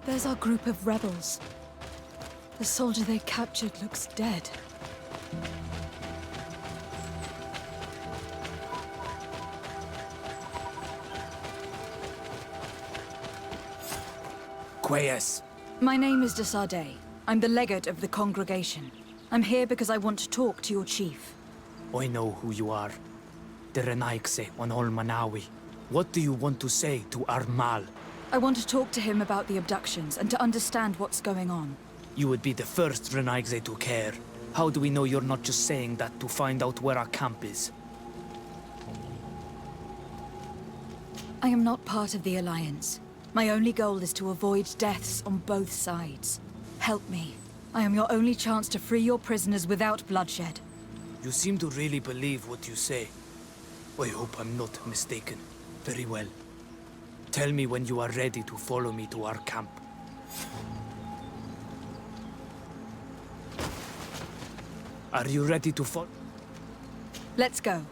There's our group of rebels. The soldier they captured looks dead. Quayes. My name is Desarde. I'm the legate of the congregation. I'm here because I want to talk to your chief. I know who you are. The Renaigse Wanol Manawi. What do you want to say to Armal? I want to talk to him about the abductions and to understand what's going on. You would be the first Renaigse to care. How do we know you're not just saying that to find out where our camp is? I am not part of the Alliance. My only goal is to avoid deaths on both sides. Help me. I am your only chance to free your prisoners without bloodshed. You seem to really believe what you say. I hope I'm not mistaken. Very well. Tell me when you are ready to follow me to our camp. Are you ready to follow? Let's go.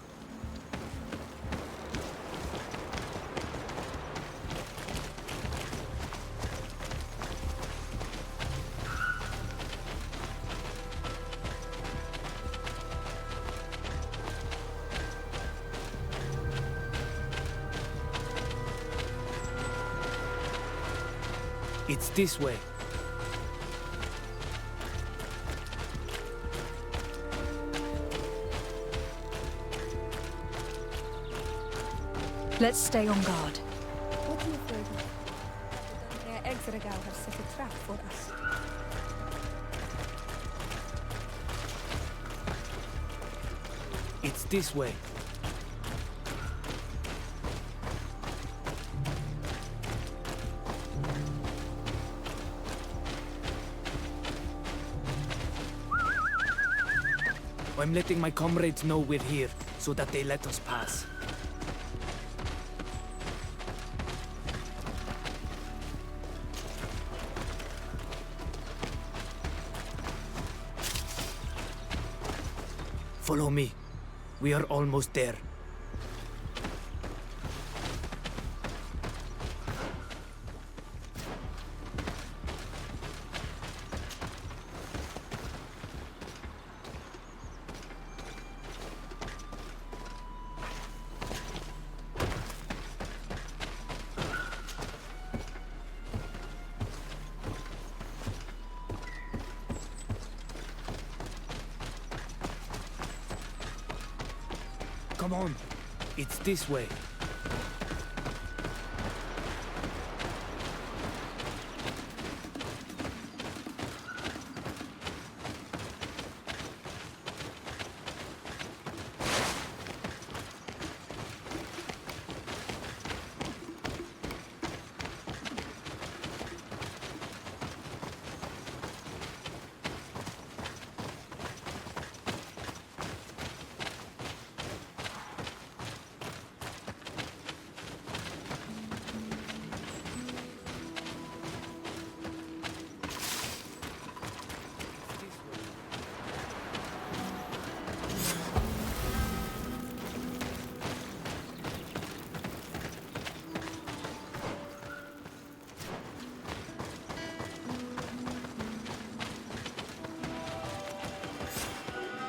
It's this way. Let's stay on guard. What are you afraid of? The Exregal have set a trap for us. It's this way. I'm letting my comrades know we're here, so that they let us pass. Follow me. We are almost there. Come on. It's this way.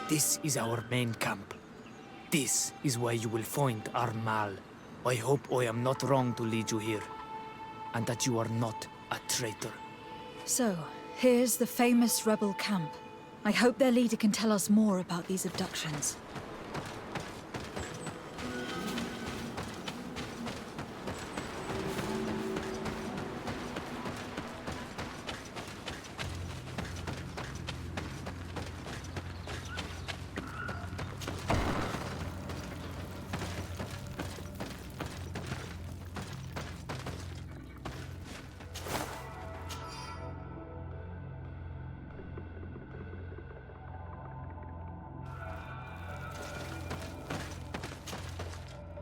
This is our main camp. This is where you will find our Mal. I hope I am not wrong to lead you here, and that you are not a traitor. So, here's the famous rebel camp. I hope their leader can tell us more about these abductions.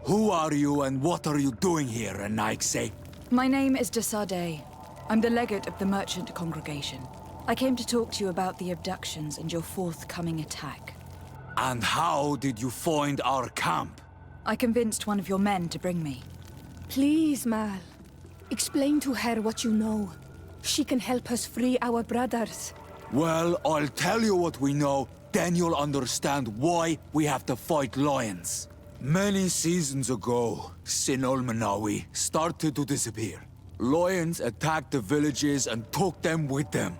Who are you and what are you doing here, Anaigse? My name is Desade. I'm the legate of the merchant congregation. I came to talk to you about the abductions and your forthcoming attack. And how did you find our camp? I convinced one of your men to bring me. Please, Mal. Explain to her what you know. She can help us free our brothers. Well, I'll tell you what we know, then you'll understand why we have to fight lions. Many seasons ago, Sin Ulmanawi started to disappear. Lions attacked the villages and took them with them.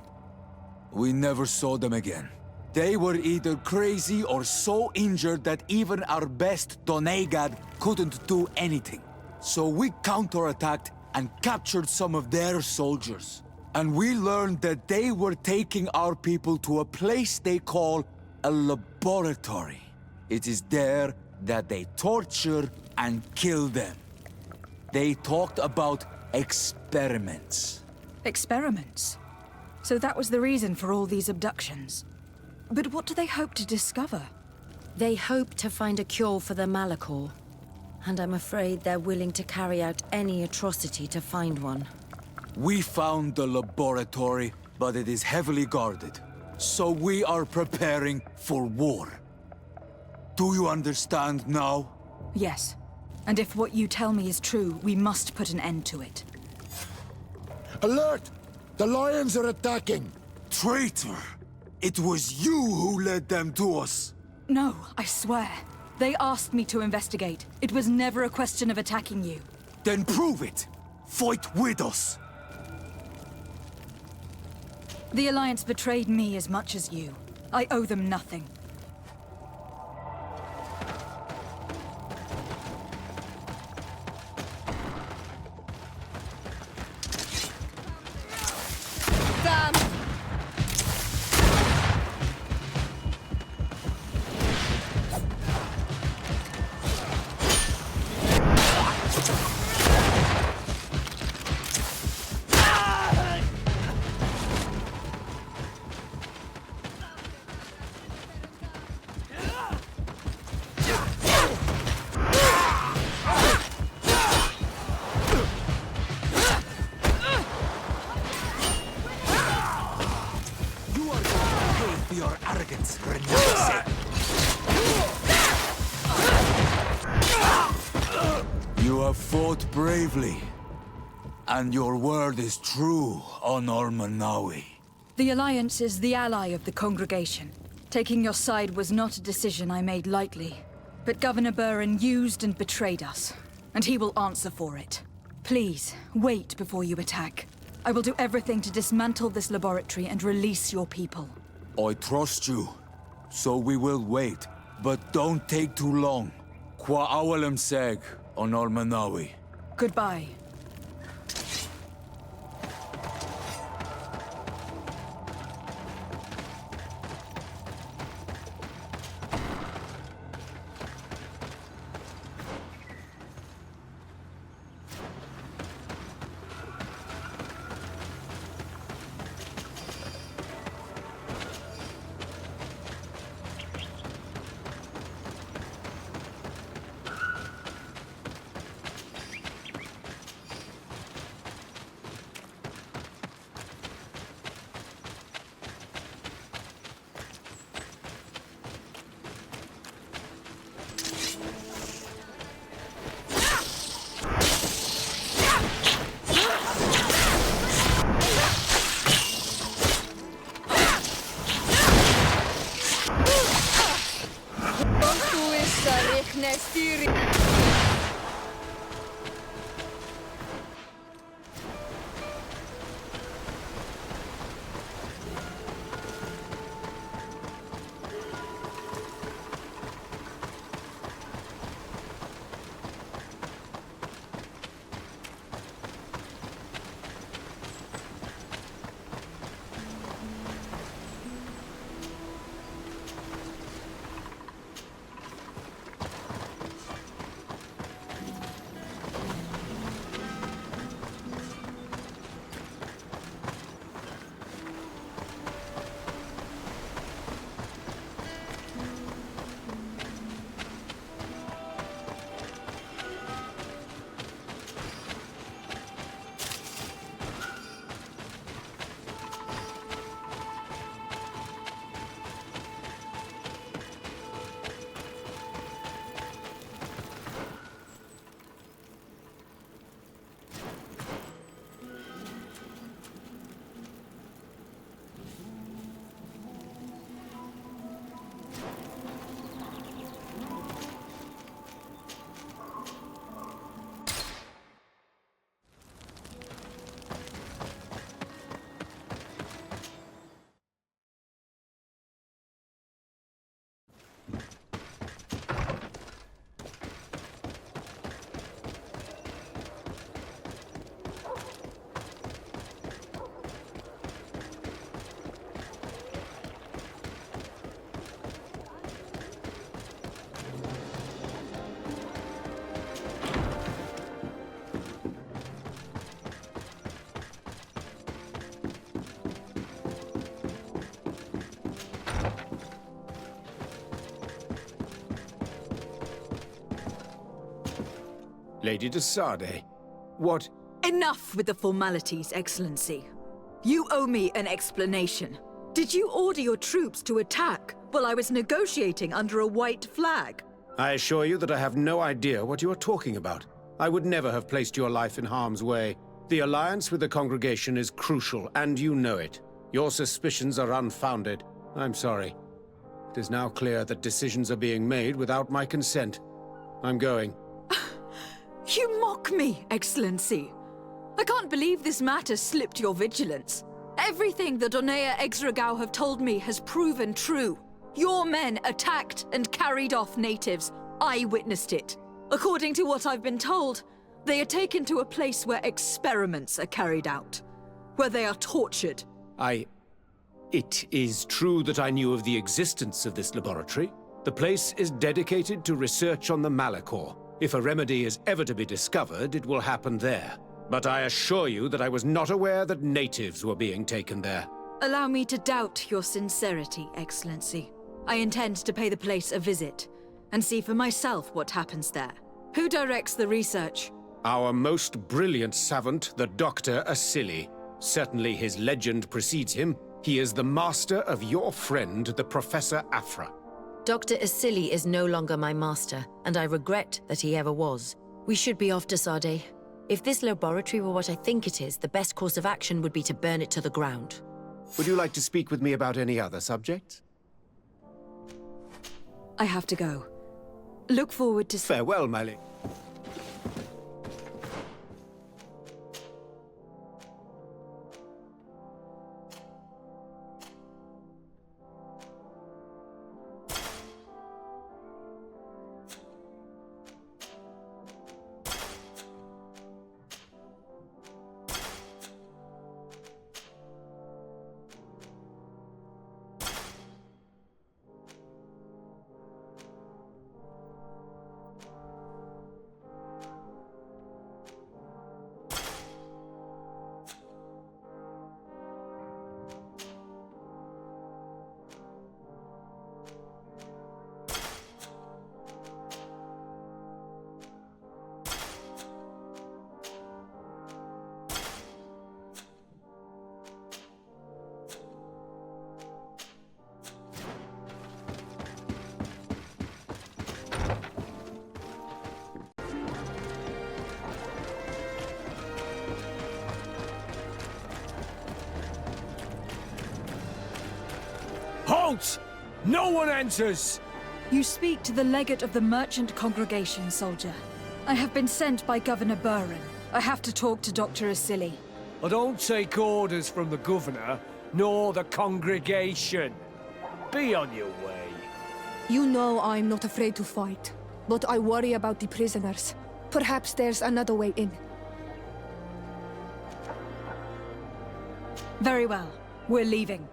We never saw them again. They were either crazy or so injured that even our best Doneigad couldn't do anything. So we counterattacked and captured some of their soldiers. And we learned that they were taking our people to a place they call a laboratory. It is there that they torture and kill them. They talked about experiments. Experiments? So that was the reason for all these abductions. But what do they hope to discover? They hope to find a cure for the Malachor. And I'm afraid they're willing to carry out any atrocity to find one. We found the laboratory, but it is heavily guarded. So we are preparing for war. Do you understand now? Yes. And if what you tell me is true, we must put an end to it. Alert! The lions are attacking! Traitor! It was you who led them to us! No, I swear. They asked me to investigate. It was never a question of attacking you. Then prove it! Fight with us! The Alliance betrayed me as much as you. I owe them nothing. Your arrogance, Renate. You have fought bravely, and your word is true on Ulmanawi. The Alliance is the ally of the congregation. Taking your side was not a decision I made lightly. But Governor Buren used and betrayed us, and he will answer for it. Please, wait before you attack. I will do everything to dismantle this laboratory and release your people. I trust you, so we will wait. But don't take too long. Qua awalem seg on Ulmanawi. Goodbye. Estiri! Lady de Sardet, what... Enough with the formalities, Excellency. You owe me an explanation. Did you order your troops to attack while I was negotiating under a white flag? I assure you that I have no idea what you are talking about. I would never have placed your life in harm's way. The alliance with the congregation is crucial, and you know it. Your suspicions are unfounded. I'm sorry. It is now clear that decisions are being made without my consent. I'm going. You mock me, Excellency. I can't believe this matter slipped your vigilance. Everything the Donea Exregao have told me has proven true. Your men attacked and carried off natives. I witnessed it. According to what I've been told, they are taken to a place where experiments are carried out, where they are tortured. It is true that I knew of the existence of this laboratory. The place is dedicated to research on the Malachor. If a remedy is ever to be discovered, it will happen there. But I assure you that I was not aware that natives were being taken there. Allow me to doubt your sincerity, Excellency. I intend to pay the place a visit and see for myself what happens there. Who directs the research? Our most brilliant savant, the Dr. Asili. Certainly his legend precedes him. He is the master of your friend, the Professor Afra. Dr. Asili is no longer my master, and I regret that he ever was. We should be off to Sardet. If this laboratory were what I think it is, the best course of action would be to burn it to the ground. Would you like to speak with me about any other subjects? I have to go. Look forward to... Farewell, my lady. Halt! No one enters! You speak to the legate of the merchant congregation, soldier. I have been sent by Governor Burren. I have to talk to Dr. Asili. I don't take orders from the governor, nor the congregation. Be on your way. You know I'm not afraid to fight, but I worry about the prisoners. Perhaps there's another way in. Very well. We're leaving.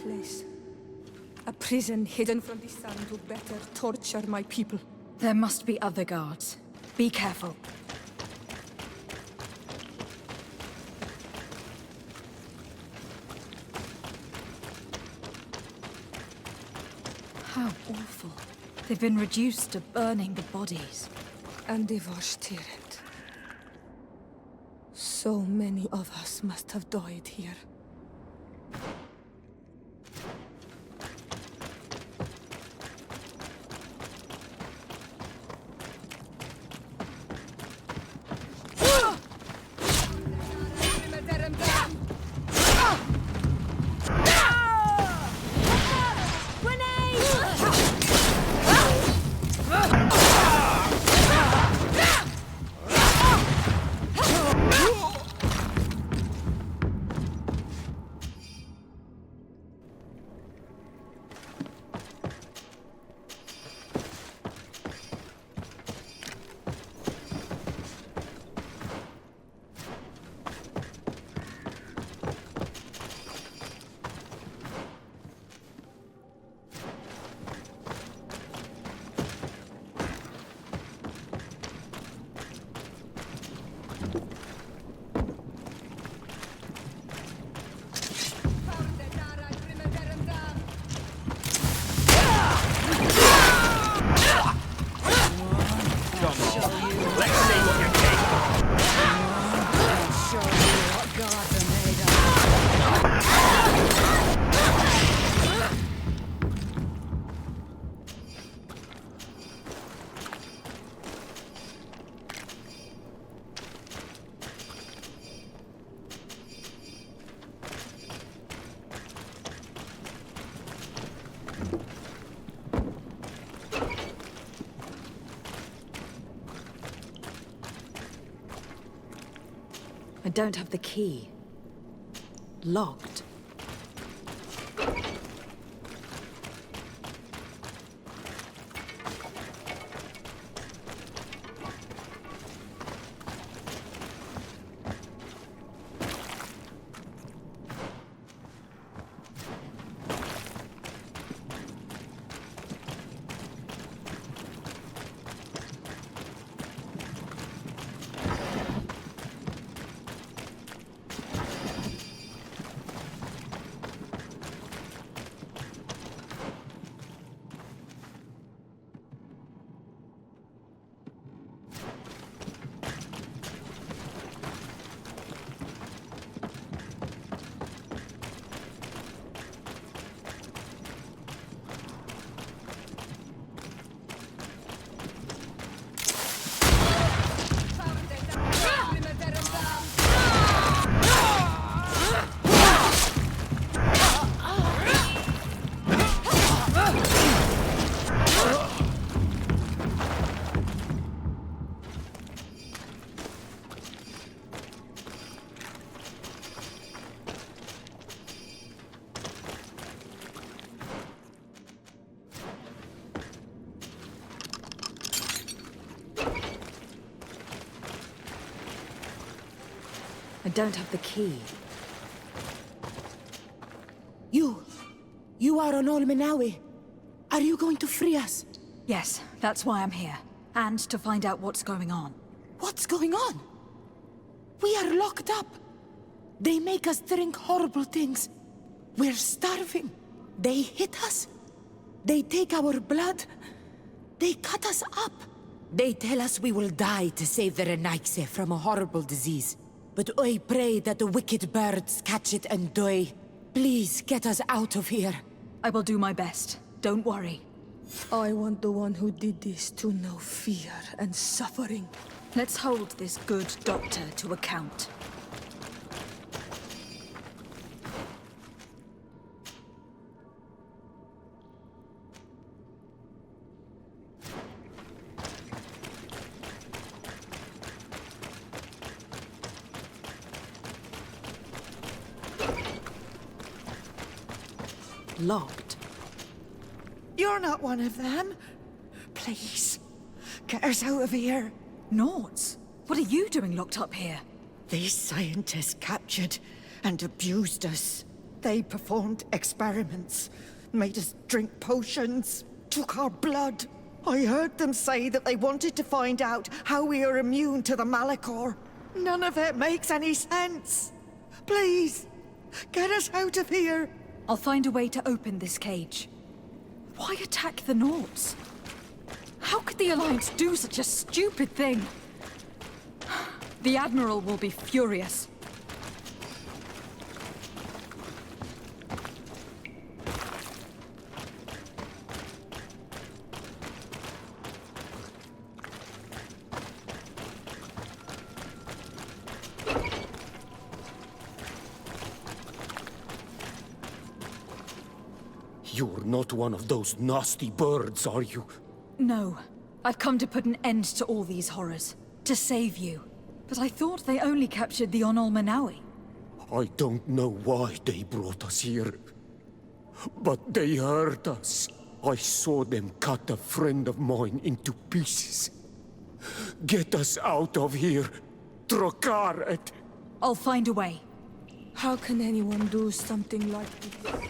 Place. A prison hidden from the sun to better torture my people. There must be other guards. Be careful. How awful. They've been reduced to burning the bodies. And devastated. So many of us must have died here. I don't have the key. Locked. I don't have the key. You are on Olmenawi. Are you going to free us? Yes, that's why I'm here. And to find out what's going on. What's going on? We are locked up. They make us drink horrible things. We're starving. They hit us. They take our blood. They cut us up. They tell us we will die to save the Renaigse from a horrible disease. But I pray that the wicked birds catch it and die. Please get us out of here. I will do my best. Don't worry. I want the one who did this to know fear and suffering. Let's hold this good doctor to account. Locked. You're not one of them. Please, get us out of here. Noughts? What are you doing locked up here? These scientists captured and abused us. They performed experiments, made us drink potions, took our blood. I heard them say that they wanted to find out how we are immune to the Malachor. None of it makes any sense. Please, get us out of here. I'll find a way to open this cage. Why attack the Noughts? How could the Alliance do such a stupid thing? The Admiral will be furious. You're not one of those nasty birds, are you? No. I've come to put an end to all these horrors. To save you. But I thought they only captured the Onol Manawi. I don't know why they brought us here. But they hurt us. I saw them cut a friend of mine into pieces. Get us out of here, Trokaret! I'll find a way. How can anyone do something like this?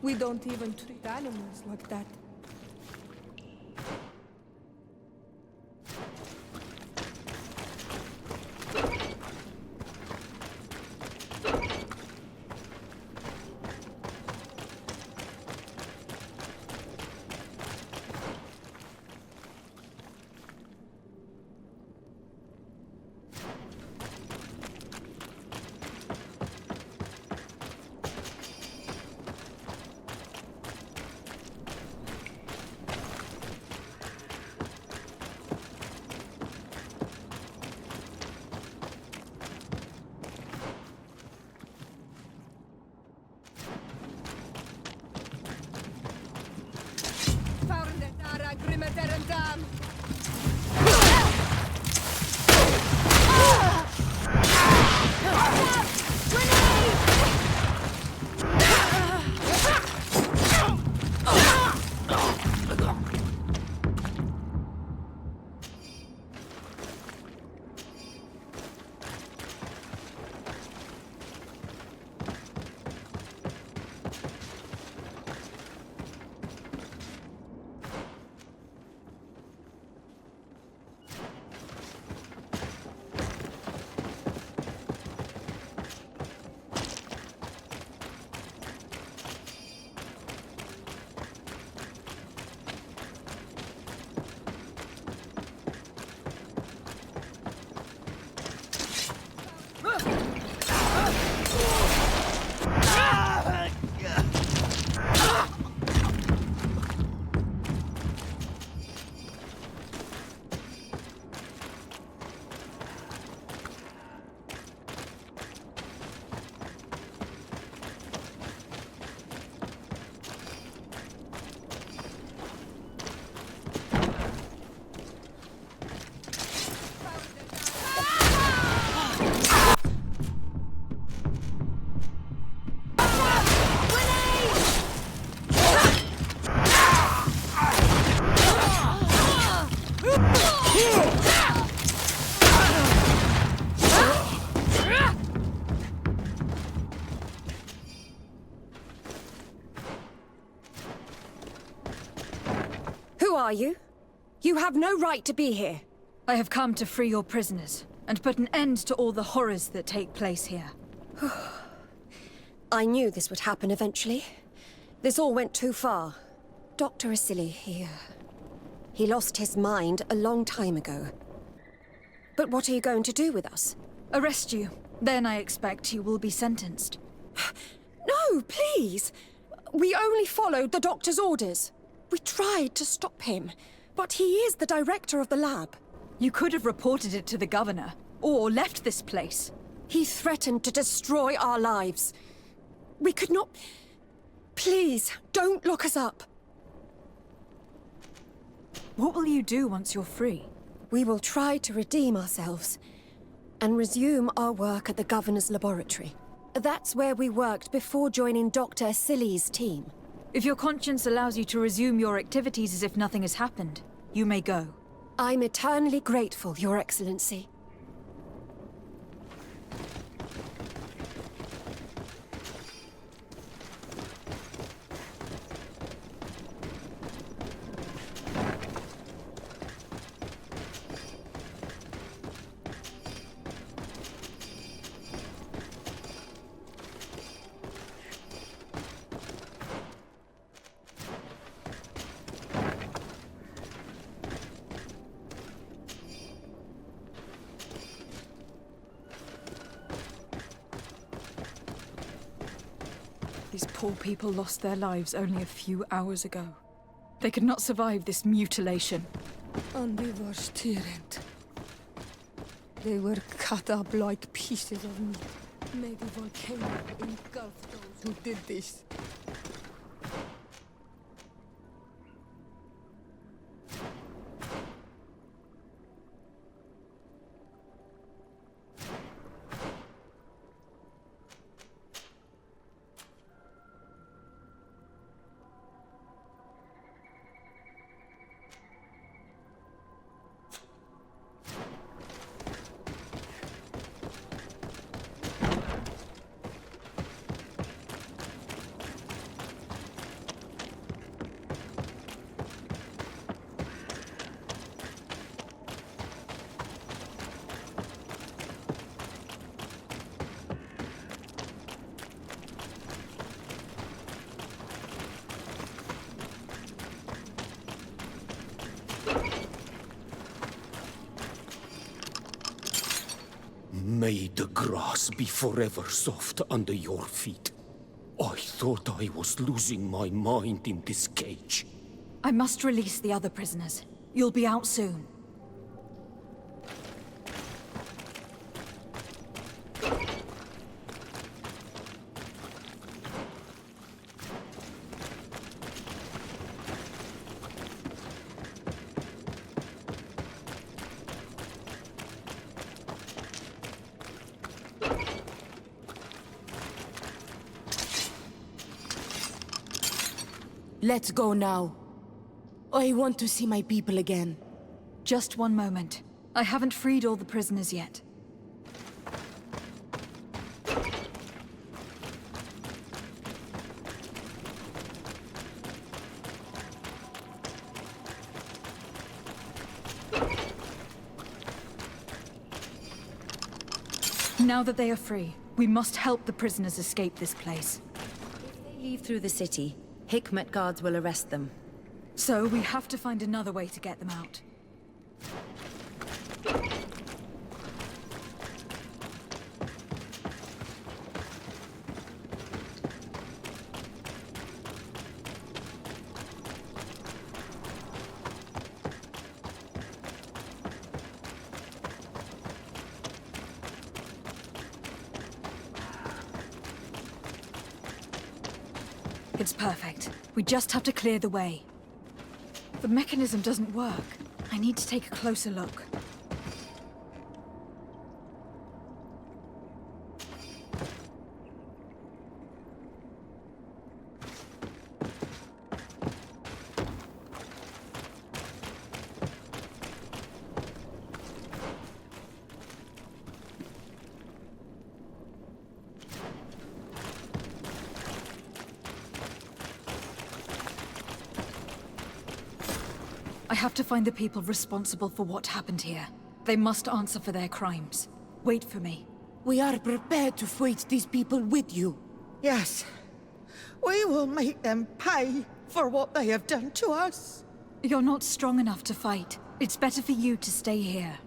We don't even treat animals like that. are you? You have no right to be here. I have come to free your prisoners, and put an end to all the horrors that take place here. I knew this would happen eventually. This all went too far. Dr. Asili, he lost his mind a long time ago. But what are you going to do with us? Arrest you. Then I expect you will be sentenced. No, please! We only followed the doctor's orders. We tried to stop him, but he is the director of the lab. You could have reported it to the governor, or left this place. He threatened to destroy our lives. We could not... Please, don't look us up. What will you do once you're free? We will try to redeem ourselves and resume our work at the governor's laboratory. That's where we worked before joining Dr. Asili's team. If your conscience allows you to resume your activities as if nothing has happened, you may go. I'm eternally grateful, Your Excellency. These poor people lost their lives only a few hours ago. They could not survive this mutilation. And we were tyrant. They were cut up like pieces of meat. May the volcano engulf those who did this. May the grass be forever soft under your feet. I thought I was losing my mind in this cage. I must release the other prisoners. You'll be out soon. Let's go now. I want to see my people again. Just one moment. I haven't freed all the prisoners yet. Now that they are free, we must help the prisoners escape this place. If they leave through the city, Hikmet guards will arrest them. So we have to find another way to get them out. It's perfect. We just have to clear the way. The mechanism doesn't work. I need to take a closer look. I have to find the people responsible for what happened here. They must answer for their crimes. Wait for me. We are prepared to fight these people with you. Yes. We will make them pay for what they have done to us. You're not strong enough to fight. It's better for you to stay here.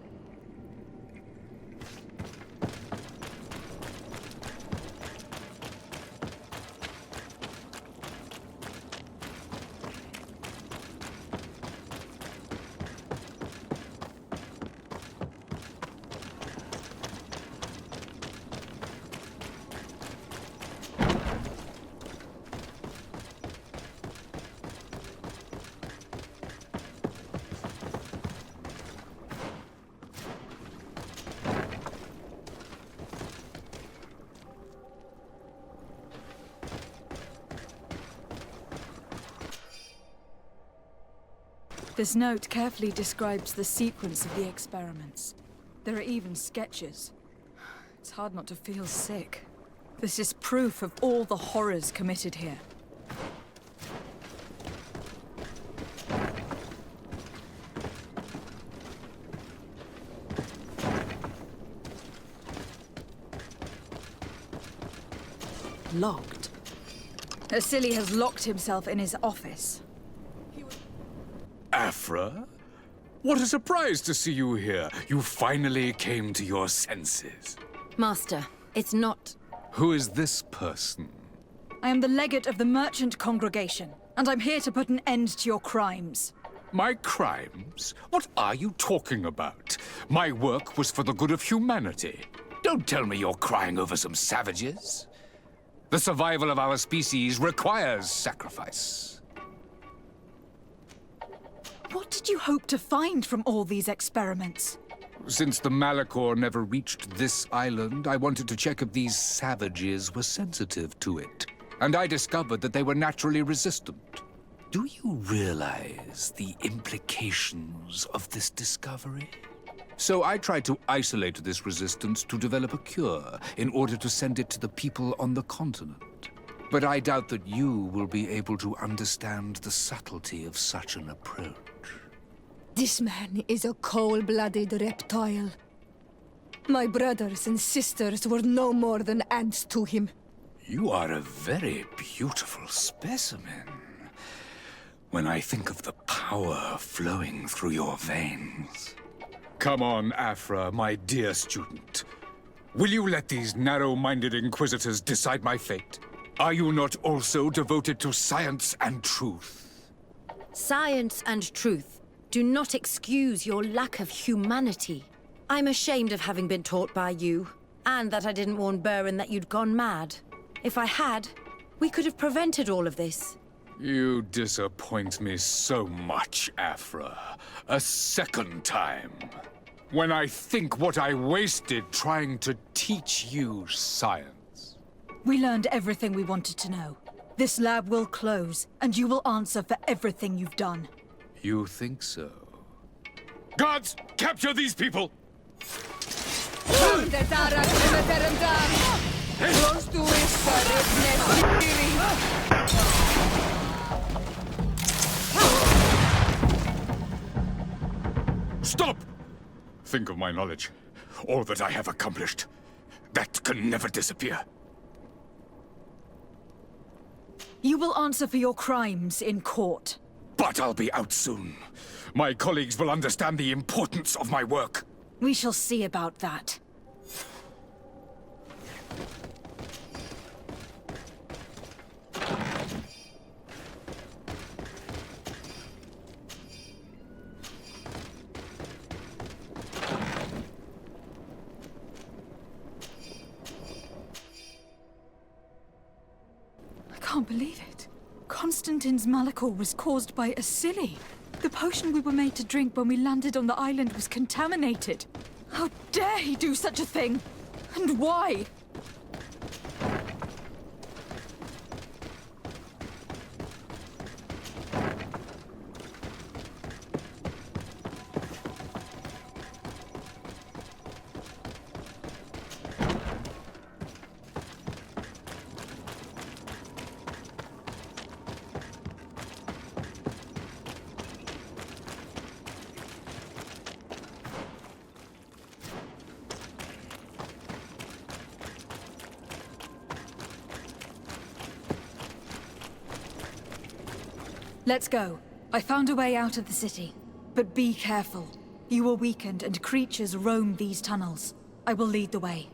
This note carefully describes the sequence of the experiments. There are even sketches. It's hard not to feel sick. This is proof of all the horrors committed here. Locked. Asili has locked himself in his office. Afra? What a surprise to see you here. You finally came to your senses. Master, it's not... Who is this person? I am the legate of the merchant congregation, and I'm here to put an end to your crimes. My crimes? What are you talking about? My work was for the good of humanity. Don't tell me you're crying over some savages. The survival of our species requires sacrifice. What did you hope to find from all these experiments? Since the Malachor never reached this island, I wanted to check if these savages were sensitive to it. And I discovered that they were naturally resistant. Do you realize the implications of this discovery? So I tried to isolate this resistance to develop a cure in order to send it to the people on the continent. But I doubt that you will be able to understand the subtlety of such an approach. This man is a cold-blooded reptile. My brothers and sisters were no more than ants to him. You are a very beautiful specimen. When I think of the power flowing through your veins. Come on, Afra, my dear student. Will you let these narrow-minded inquisitors decide my fate? Are you not also devoted to science and truth? Science and truth do not excuse your lack of humanity. I'm ashamed of having been taught by you, and that I didn't warn Burin that you'd gone mad. If I had, we could have prevented all of this. You disappoint me so much, Afra. A second time. When I think what I wasted trying to teach you science. We learned everything we wanted to know. This lab will close, and you will answer for everything you've done. You think so? Guards, capture these people! Stop! Think of my knowledge. All that I have accomplished. That can never disappear. You will answer for your crimes in court. But I'll be out soon. My colleagues will understand the importance of my work. We shall see about that. I can't believe it. Constantine's Malachor was caused by Asili. The potion we were made to drink when we landed on the island was contaminated. How dare he do such a thing? And why? Let's go. I found a way out of the city. But be careful. You are weakened and creatures roam these tunnels. I will lead the way.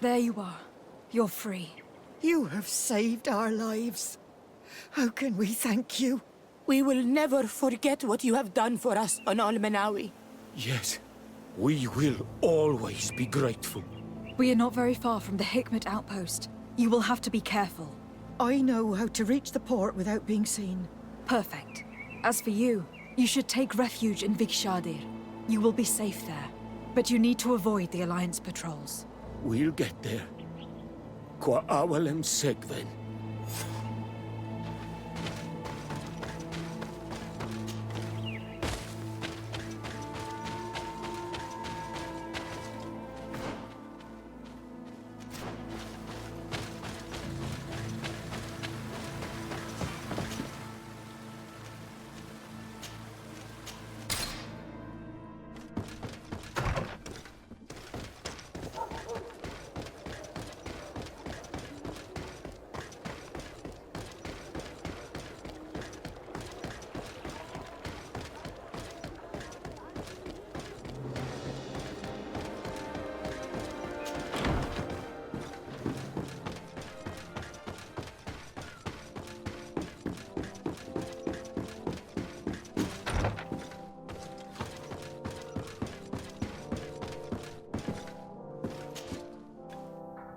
There you are. You're free. You have saved our lives. How can we thank you? We will never forget what you have done for us on Almenawi. Yes, we will always be grateful. We are not very far from the Hikmet outpost. You will have to be careful. I know how to reach the port without being seen. Perfect. As for you, you should take refuge in Vikshadir. You will be safe there. But you need to avoid the Alliance patrols. We'll get there. Qua awalem segven.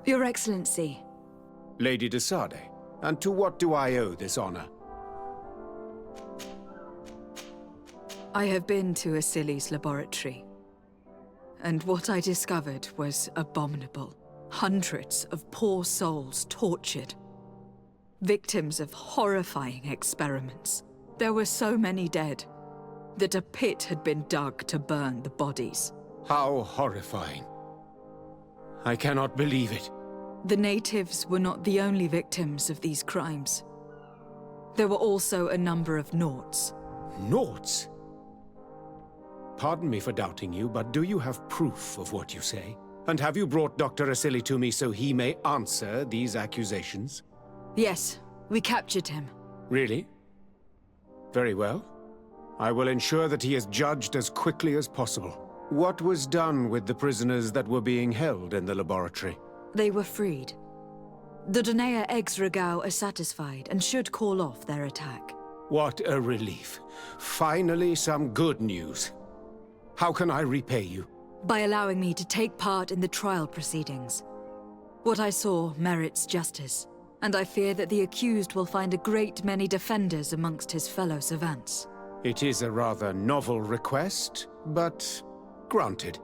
Your Excellency. Lady de Sade, and to what do I owe this honor? I have been to Asili's laboratory, and what I discovered was abominable. Hundreds of poor souls tortured, victims of horrifying experiments. There were so many dead that a pit had been dug to burn the bodies. How horrifying. I cannot believe it. The natives were not the only victims of these crimes. There were also a number of Nauts. Nauts? Pardon me for doubting you, but do you have proof of what you say? And have you brought Dr. Asili to me so he may answer these accusations? Yes, we captured him. Really? Very well. I will ensure that he is judged as quickly as possible. What was done with the prisoners that were being held in the laboratory? They were freed. The Donea ex-Regau are satisfied and should call off their attack. What a relief. Finally, some good news. How can I repay you? By allowing me to take part in the trial proceedings. What I saw merits justice, and I fear that the accused will find a great many defenders amongst his fellow savants. It is a rather novel request, but granted.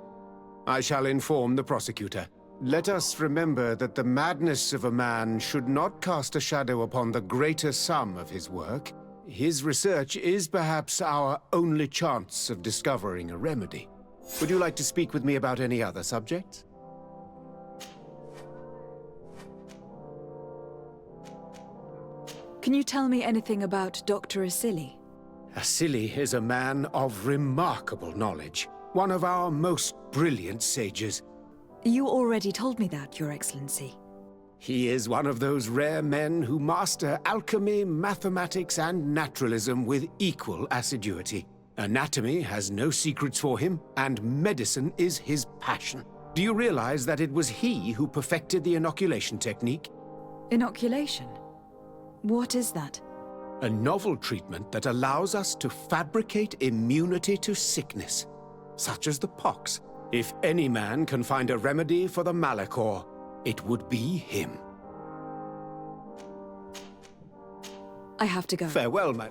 I shall inform the prosecutor. Let us remember that the madness of a man should not cast a shadow upon the greater sum of his work. His research is perhaps our only chance of discovering a remedy. Would you like to speak with me about any other subjects? Can you tell me anything about Dr. Asili? Asili is a man of remarkable knowledge, one of our most brilliant sages. You already told me that, Your Excellency. He is one of those rare men who master alchemy, mathematics, and naturalism with equal assiduity. Anatomy has no secrets for him, and medicine is his passion. Do you realize that it was he who perfected the inoculation technique? Inoculation? What is that? A novel treatment that allows us to fabricate immunity to sickness, such as the pox. If any man can find a remedy for the Malachor, it would be him. I have to go. Farewell, my...